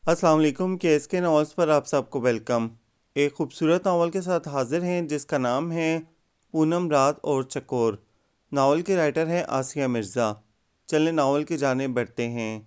السلام علیکم کیس کے ناولز پر آپ سب کو ویلکم۔ ایک خوبصورت ناول کے ساتھ حاضر ہیں جس کا نام ہے پونم رات اور چکور۔ ناول کے رائٹر ہیں آسیہ مرزا۔ چلیں ناول کی جانب بڑھتے ہیں۔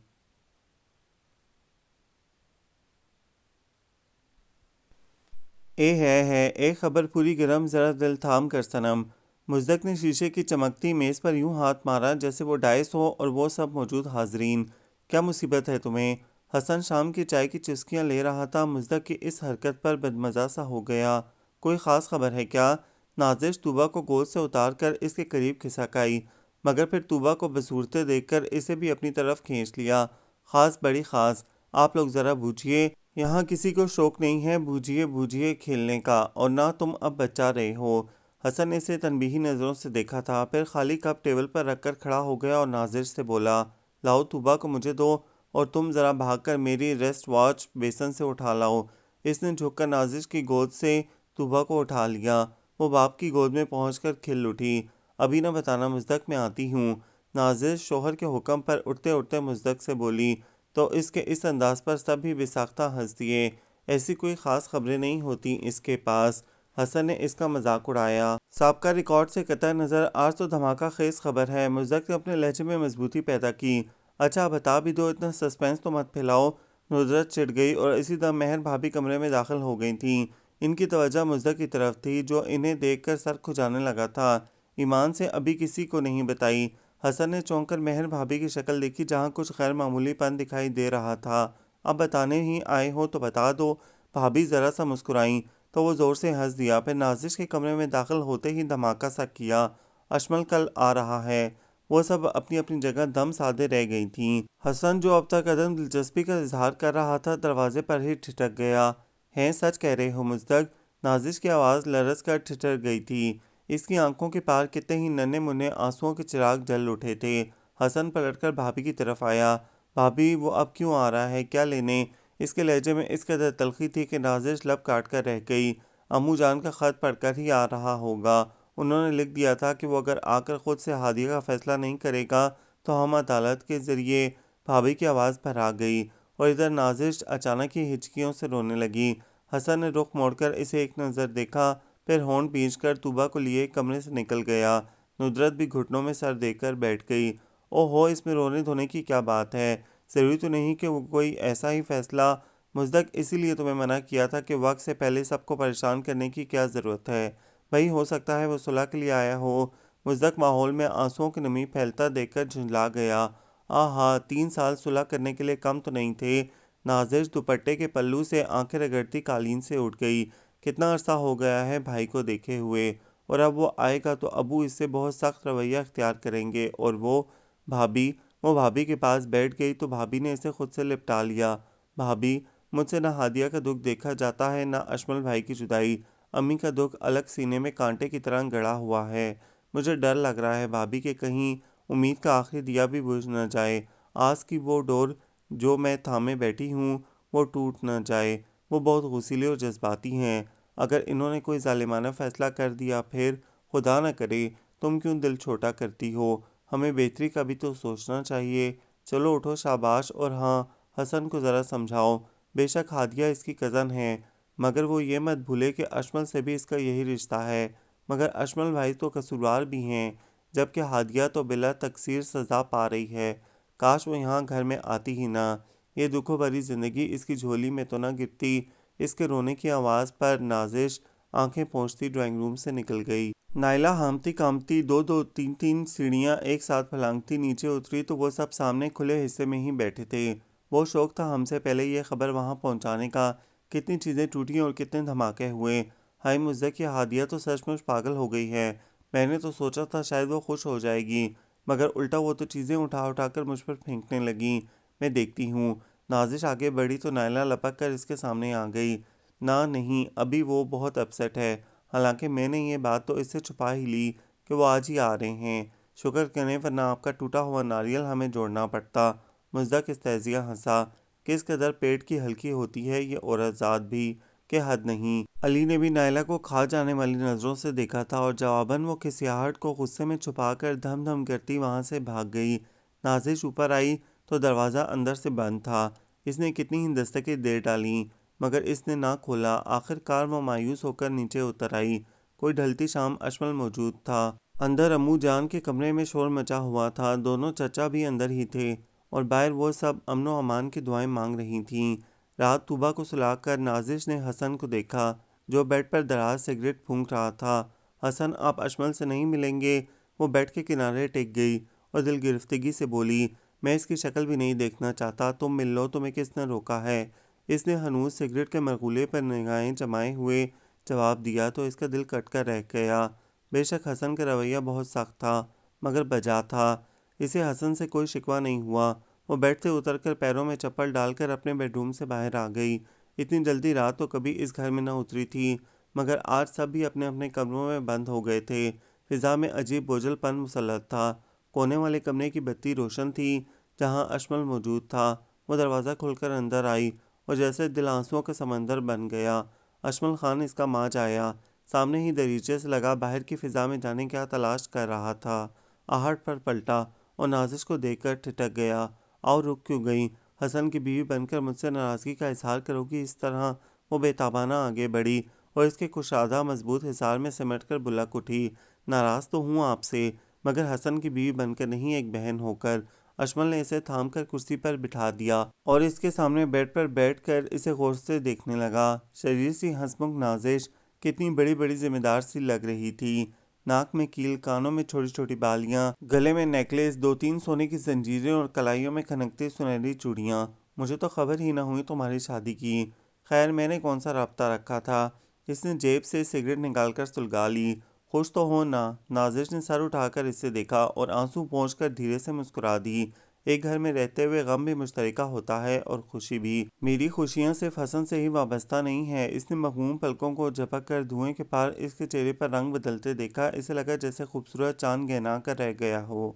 ایک خبر پوری گرم ذرا دل تھام کر صنم۔ مزدک نے شیشے کی چمکتی میز پر یوں ہاتھ مارا جیسے وہ ڈائس ہو اور وہ سب موجود حاضرین۔ کیا مصیبت ہے تمہیں؟ حسن شام کی چائے کی چسکیاں لے رہا تھا۔ مزدک کی اس حرکت پر بدمزہ سا ہو گیا۔ کوئی خاص خبر ہے کیا؟ نازش طوبہ کو گود سے اتار کر اس کے قریب کھسک آئی، مگر پھر طوبہ کو بصورتیں دیکھ کر اسے بھی اپنی طرف کھینچ لیا۔ خاص بڑی خاص، آپ لوگ ذرا بوجھیے، یہاں کسی کو شوق نہیں ہے بوجھیے کھیلنے کا، اور نہ تم اب بچا رہے ہو۔ حسن نے اسے تنبیہی نظروں سے دیکھا تھا، پھر خالی کپ ٹیبل پر رکھ کر کھڑا ہو گیا اور نازش سے بولا، لاؤ طوبہ کو مجھے دو، اور تم ذرا بھاگ کر میری ریسٹ واچ بیسن سے اٹھا لاؤ۔ اس نے جھک کر نازش کی گود سے طوبہ کو اٹھا لیا۔ وہ باپ کی گود میں پہنچ کر کھل اٹھی۔ ابھی نہ بتانا مزدک، میں آتی ہوں۔ نازش شوہر کے حکم پر اٹھتے اٹھتے مزدک سے بولی، تو اس کے اس انداز پر سب بھی بے ساختہ ہنس دیے۔ ایسی کوئی خاص خبریں نہیں ہوتی اس کے پاس۔ حسن نے اس کا مذاق اڑایا۔ سابقہ ریکارڈ سے قطع نظر آج تو دھماکہ خیز خبر ہے۔ مزدک نے اپنے لہجے میں مضبوطی پیدا کی۔ اچھا بتا بھی دو، اتنا سسپینس تو مت پھیلاؤ۔ ندرت چڑ گئی اور اسی دم مہر بھابھی کمرے میں داخل ہو گئی تھیں۔ ان کی توجہ مزدک کی طرف تھی جو انہیں دیکھ کر سر کھجانے لگا تھا۔ ایمان سے ابھی کسی کو نہیں بتائی؟ حسن نے چونک کر مہر بھابھی کی شکل دیکھی جہاں کچھ غیر معمولی پن دکھائی دے رہا تھا۔ اب بتانے ہی آئے ہو تو بتا دو۔ بھابھی ذرا سا مسکرائیں تو وہ زور سے ہنس دیا، پھر نازش کے کمرے میں داخل ہوتے ہی دھماکہ سا کیا، اشمل کل آ رہا ہے۔ وہ سب اپنی اپنی جگہ دم سادے رہ گئی تھیں۔ حسن جو اب تک عدم دلچسپی کا اظہار کر رہا تھا دروازے پر ہی ٹھٹک گیا۔ ہیں سچ کہہ رہے ہو مزدک؟ نازش کی آواز لرز کر ٹھٹر گئی تھی۔ اس کی آنکھوں کے پار کتنے ہی ننھے منھے آنسوؤں کے چراغ جل اٹھے تھے۔ حسن پلٹ کر بھابھی کی طرف آیا۔ بھابھی وہ اب کیوں آ رہا ہے؟ کیا لینے؟ اس کے لہجے میں اس قدر تلخی تھی کہ نازش لب کاٹ کر رہ گئی۔ امو جان کا خط پڑھ کر ہی آ رہا ہوگا۔ انہوں نے لکھ دیا تھا کہ وہ اگر آ کر خود سے ہادیہ کا فیصلہ نہیں کرے گا تو ہم عدالت کے ذریعے۔ بھابھی کی آواز بھرا گئی اور ادھر نازش اچانک ہی ہچکیوں سے رونے لگی۔ حسن نے رخ موڑ کر اسے ایک نظر دیکھا، پھر ہونٹ بھینچ کر طوبہ کو لیے کمرے سے نکل گیا۔ ندرت بھی گھٹنوں میں سر دے کر بیٹھ گئی۔ او ہو، اس میں رونے دھونے کی کیا بات ہے؟ ضروری تو نہیں کہ وہ کوئی ایسا ہی فیصلہ۔ مزدک اسی لیے تمہیں منع کیا تھا کہ وقت سے پہلے سب کو پریشان کرنے کی کیا ضرورت ہے؟ بھئی ہو سکتا ہے وہ صلح کے لیے آیا ہو۔ مزدک ماحول میں آنسوؤں کی نمی پھیلتا دیکھ کر جھنجلا گیا۔ آہا، 3 سال صلح کرنے کے لیے کم تو نہیں تھے۔ نازش دوپٹے کے پلو سے آنکھیں رگڑتی قالین سے اٹھ گئی۔ کتنا عرصہ ہو گیا ہے بھائی کو دیکھے ہوئے، اور اب وہ آئے گا تو ابو اس سے بہت سخت رویہ اختیار کریں گے، اور وہ بھابھی کے پاس بیٹھ گئی تو بھابھی نے اسے خود سے لپٹا لیا۔ بھابھی، مجھ سے نہ ہادیہ کا دکھ دیکھا جاتا ہے نہ اشمل بھائی کی جدائی۔ امی کا دکھ الگ سینے میں کانٹے کی طرح گڑا ہوا ہے۔ مجھے ڈر لگ رہا ہے بھابھی کہ کہیں امید کا آخری دیا بھی بجھ نہ جائے، آس کی وہ ڈور جو میں تھامے بیٹھی ہوں وہ ٹوٹ نہ جائے۔ وہ بہت غصیلے اور جذباتی ہیں۔ اگر انہوں نے کوئی ظالمانہ فیصلہ کر دیا پھر؟ خدا نہ کرے۔ تم کیوں دل چھوٹا کرتی ہو؟ ہمیں بہتری کا بھی تو سوچنا چاہیے۔ چلو اٹھو، شاباش، اور ہاں، حسن کو ذرا سمجھاؤ۔ بے شک ہادیہ اس کی کزن ہے، مگر وہ یہ مت بھولے کہ اشمل سے بھی اس کا یہی رشتہ ہے۔ مگر اشمل بھائی تو قصوروار بھی ہیں، جبکہ ہادیہ تو بلا تقصیر سزا پا رہی ہے۔ کاش وہ یہاں گھر میں آتی ہی نہ، یہ دکھوں بھری زندگی اس کی جھولی میں تو نہ گرتی۔ اس کے رونے کی آواز پر نازش آنکھیں پوچھتی ڈرائنگ روم سے نکل گئی۔ نائلہ ہامتی کامتی 2 سیڑھیاں ایک ساتھ پھلانگتی نیچے اتری تو وہ سب سامنے کھلے حصے میں ہی بیٹھے تھے۔ بہت شوق تھا ہم سے پہلے یہ خبر وہاں پہنچانے کا۔ کتنی چیزیں ٹوٹیں اور کتنے دھماکے ہوئے۔ ہائے مزدک، یہ ہادیہ تو سچ مچ پاگل ہو گئی ہے۔ میں نے تو سوچا تھا شاید وہ خوش ہو جائے گی، مگر الٹا وہ تو چیزیں اٹھا اٹھا کر مجھ پر پھینکنے لگیں۔ میں دیکھتی ہوں۔ نازش آگے بڑھی تو نائلہ لپک کر اس کے سامنے آ گئی۔ نہیں، ابھی وہ بہت اپسیٹ ہے، حالانکہ میں نے یہ بات تو اس سے چھپا ہی لی کہ وہ آج ہی آ رہے ہیں۔ شکر کریں ورنہ آپ کا ٹوٹا ہوا ناریل ہمیں جوڑنا پڑتا۔ مزدک استہزیاً ہنسا۔ کس قدر پیٹ کی ہلکی ہوتی ہے یہ عورت ذات بھی، کہ حد نہیں۔ علی نے بھی نائلہ کو کھا جانے والی نظروں سے دیکھا تھا اور جواباً وہ کھسیاہٹ کو غصے میں چھپا کر دھم دھم کرتی وہاں سے بھاگ گئی۔ نازش اوپر آئی تو دروازہ اندر سے بند تھا۔ اس نے کتنی ہی دستکیں دے ڈالیں مگر اس نے نہ کھولا۔ آخر کار وہ مایوس ہو کر نیچے اتر آئی۔ کوئی ڈھلتی شام اشمل موجود تھا۔ اندر امو جان کے کمرے میں شور مچا ہوا تھا، دونوں چچا بھی اندر ہی تھے اور باہر وہ سب امن و امان کی دعائیں مانگ رہی تھیں۔ رات طوبہ کو سلا کر نازش نے حسن کو دیکھا جو بیڈ پر دراز سگریٹ پھونک رہا تھا۔ حسن، آپ اشمل سے نہیں ملیں گے؟ وہ بیڈ کے کنارے ٹک گئی اور دل گرفتگی سے بولی، میں اس کی شکل بھی نہیں دیکھنا چاہتا، تم مل لو، تمہیں کس نے روکا ہے؟ اس نے ہنوز سگریٹ کے مرغولے پر نگاہیں جمائے ہوئے جواب دیا تو اس کا دل کٹ کر رہ گیا۔ بے شک حسن کا رویہ بہت سخت تھا مگر بجا تھا۔ اسے حسن سے کوئی شکوہ نہیں ہوا۔ وہ بیڈ سے اتر کر پیروں میں چپل ڈال کر اپنے بیڈ روم سے باہر آ گئی۔ اتنی جلدی رات تو کبھی اس گھر میں نہ اتری تھی مگر آج سب بھی اپنے اپنے کمروں میں بند ہو گئے تھے۔ فضا میں عجیب بوجھل پن مسلط تھا۔ کونے والے کمرے کی بتی روشن تھی جہاں اشمل موجود تھا۔ وہ دروازہ کھول کر اندر آئی اور جیسے دل آنسوؤں کا سمندر بن گیا۔ اشمل خان اس کا ماج آیا، سامنے ہی دریچے سے لگا باہر کی فضا میں جانے کیا تلاش کر رہا تھا۔ آہٹ پر پلٹا اور نازش کو دیکھ کر ٹھٹک گیا۔ آؤ، رک کیوں گئی؟ حسن کی بیوی بن کر مجھ سے ناراضگی کا اظہار کرو گی اس طرح؟ وہ بے تابانہ آگے بڑھی اور اس کے کشادہ مضبوط حصار میں سمٹ کر بلک اٹھی۔ ناراض تو ہوں آپ سے مگر حسن کی بیوی بن کر نہیں، ایک بہن ہو کر۔ اشمل نے اسے تھام کر کرسی پر بٹھا دیا اور اس کے سامنے بیڈ پر بیٹھ کر اسے غور سے دیکھنے لگا۔ شریر سی ہنسمکھ نازش کتنی بڑی بڑی ذمہ دار سی لگ رہی تھی۔ ناک میں کیل، کانوں میں چھوٹی چھوٹی بالیاں، گلے میں نیکلیس، 2-3 سونے کی زنجیریں اور کلائیوں میں کھنکتی سنہری چوڑیاں۔ مجھے تو خبر ہی نہ ہوئی تمہاری شادی کی۔ خیر، میں نے کون سا رابطہ رکھا تھا؟ اس نے جیب سے سگریٹ نکال کر سلگا لی۔ خوش تو ہو نا؟ نازش نے سر اٹھا کر اسے دیکھا اور آنسو پونچھ کر دھیرے سے مسکرا دی۔ ایک گھر میں رہتے ہوئے غم بھی مشترکہ ہوتا ہے اور خوشی بھی۔ میری خوشیاں صرف حسن سے ہی وابستہ نہیں ہیں۔ اس نے مغموم پلکوں کو جھپک کر دھوئیں کے پار اس کے چہرے پر رنگ بدلتے دیکھا۔ اسے لگا جیسے خوبصورت چاند گہنا کر رہ گیا ہو۔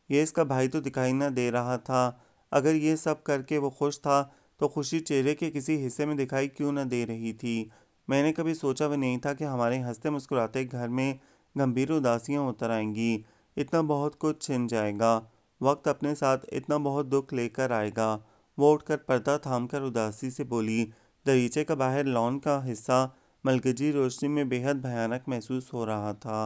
یہ اس کا بھائی تو دکھائی نہ دے رہا تھا۔ اگر یہ سب کر کے وہ خوش تھا تو خوشی چہرے کے کسی حصے میں دکھائی کیوں نہ دے رہی تھی؟ میں نے کبھی سوچا بھی نہیں تھا کہ ہمارے ہنستے مسکراتے گھر میں گمبھیر اداسیاں اتر آئیں گی۔ اتنا بہت کچھ چھن جائے گا، وقت اپنے ساتھ اتنا بہت دکھ لے کر آئے گا۔ وہ اٹھ کر پردہ تھام کر اداسی سے بولی۔ دریچے کا باہر لان کا حصہ ملگجی روشنی میں بے حد بھیانک محسوس ہو رہا تھا۔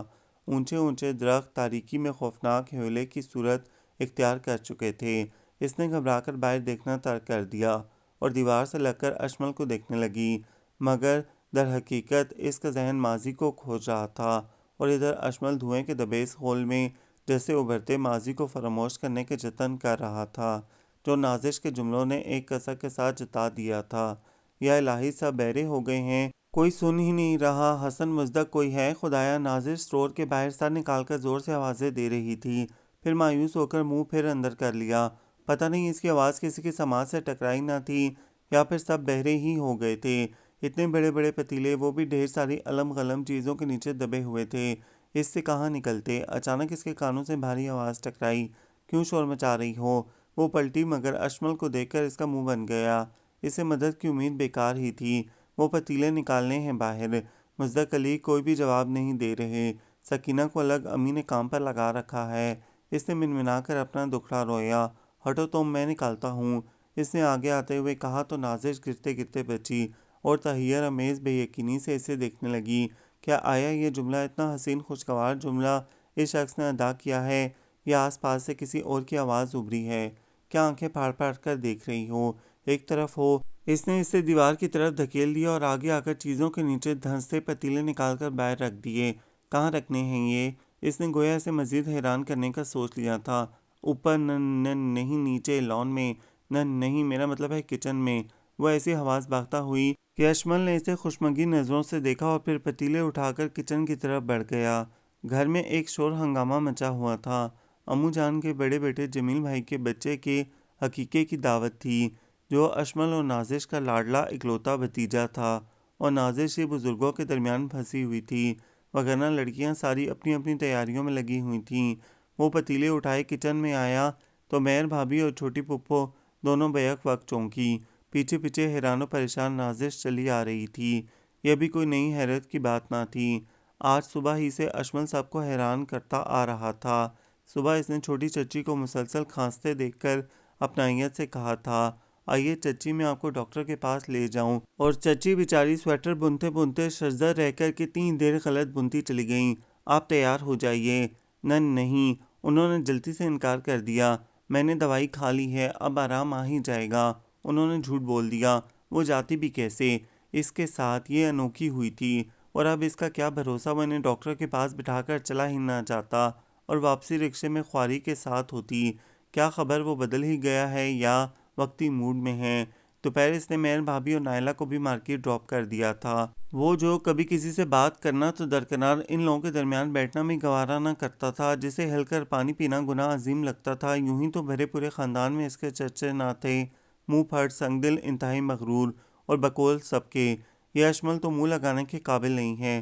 اونچے اونچے درخت تاریکی میں خوفناک حیولے کی صورت اختیار کر چکے تھے۔ اس نے گھبرا کر باہر دیکھنا ترک کر دیا اور دیوار سے لگ کر اشمل کو دیکھنے لگی مگر در حقیقت اس کا ذہن ماضی کو کھوج رہا تھا اور ادھر اشمل دھوئیں کے دبیز خول میں جیسے ابھرتے ماضی کو فراموش کرنے کے جتن کر رہا تھا جو نازش کے جملوں نے ایک کسک کے ساتھ جتا دیا تھا۔ یا الہی، سب بہرے ہو گئے ہیں، کوئی سن ہی نہیں رہا۔ حسن، مزدک کوئی ہے خدایا؟ نازش اسٹور کے باہر سر نکال کر زور سے آوازیں دے رہی تھی، پھر مایوس ہو کر منہ پھر اندر کر لیا۔ پتہ نہیں اس کی آواز کسی کی سماعت سے ٹکرائی نہ تھی یا پھر سب بہرے ہی ہو گئے تھے۔ اتنے بڑے بڑے پتیلے، وہ بھی ڈھیر ساری الم غلم چیزوں کے نیچے دبے ہوئے تھے، اس سے کہاں نکلتے؟ اچانک اس کے کانوں سے بھاری آواز ٹکرائی، کیوں شور مچا رہی ہو؟ وہ پلٹی مگر اشمل کو دیکھ کر اس کا منہ بن گیا۔ اسے مدد کی امید بیکار ہی تھی۔ وہ پتیلے نکالنے ہیں باہر۔ مزدک علی کوئی بھی جواب نہیں دے رہے۔ سکینہ کو الگ امی نے کام پر لگا رکھا ہے۔ اس نے منمنا کر اپنا دکھڑا رویا۔ ہٹو تم، میں نکالتا ہوں، اس نے آگے آتے ہوئے کہا تو نازش گرتے گرتے بچی اور تحیر امیز بے یقینی سے اسے دیکھنے لگی۔ کیا آیا یہ جملہ، اتنا حسین خوشگوار جملہ اس شخص نے ادا کیا ہے یا آس پاس سے کسی اور کی آواز ابھری ہے؟ کیا آنکھیں پھاڑ پھاڑ کر دیکھ رہی ہو؟ ایک طرف ہو۔ اس نے اسے دیوار کی طرف دھکیل دیا اور آگے آ کر چیزوں کے نیچے دھنستے پتیلے نکال کر باہر رکھ دیے۔ کہاں رکھنے ہیں یہ؟ اس نے گویا اسے مزید حیران کرنے کا سوچ لیا تھا۔ اوپر؟ نہیں، نیچے لان میں؟ نہیں، میرا مطلب ہے کچن میں۔ وہ ایسی حواس باختہ ہوئی کہ اشمل نے اسے خوشمگی نظروں سے دیکھا اور پھر پتیلے اٹھا کر کچن کی طرف بڑھ گیا۔ گھر میں ایک شور ہنگامہ مچا ہوا تھا۔ امو جان کے بڑے بیٹے جمیل بھائی کے بچے کے عقیقے کی دعوت تھی جو اشمل اور نازش کا لاڈلا اکلوتا بھتیجا تھا اور نازش ہی بزرگوں کے درمیان پھنسی ہوئی تھی، وگرنہ لڑکیاں ساری اپنی اپنی تیاریوں میں لگی ہوئی تھیں۔ وہ پتیلے اٹھائے کچن میں آیا تو مہر بھابھی اور چھوٹی پھپھو دونوں بیک وقت چونکی۔ پیچھے پیچھے حیران و پریشان نازش چلی آ رہی تھی۔ یہ بھی کوئی نئی حیرت کی بات نہ تھی۔ آج صبح ہی سے اشمل سب کو حیران کرتا آ رہا تھا۔ صبح اس نے چھوٹی چچی کو مسلسل کھانستے دیکھ کر اپنائیت سے کہا تھا، آئیے چچی میں آپ کو ڈاکٹر کے پاس لے جاؤں۔ اور چچی بیچاری سویٹر بنتے بنتے ششدر رہ کر کتنی دیر غلط بنتی چلی گئیں۔ آپ تیار ہو جائیے۔ نہیں، انہوں نے جلدی سے انکار کر دیا۔ میں نے دوائی کھا لی ہے، اب آرام آ ہی جائے گا۔ انہوں نے جھوٹ بول دیا، وہ جاتی بھی کیسے؟ اس کے ساتھ یہ انوکھی ہوئی تھی، اور اب اس کا کیا بھروسہ وہ انہیں ڈاکٹر کے پاس بٹھا کر چلا ہی نہ جاتا اور واپسی رکشے میں خواری کے ساتھ ہوتی۔ کیا خبر وہ بدل ہی گیا ہے یا وقتی موڈ میں ہے؟ دوپہر اس نے مہر بھابھی اور نائلہ کو بھی مارکیٹ ڈراپ کر دیا تھا۔ وہ جو کبھی کسی سے بات کرنا تو درکنار ان لوگوں کے درمیان بیٹھنا بھی گوارا نہ کرتا تھا، جسے ہل کر پانی پینا گناہ عظیم لگتا تھا، یوں ہی تو بھرے پورے خاندان میں اس کے چرچے نہ تھے۔ منہ پھٹ، سنگ دل، انتہائی مغرور اور بقول سب کے، یہ اشمل تو منہ لگانے کے قابل نہیں ہے۔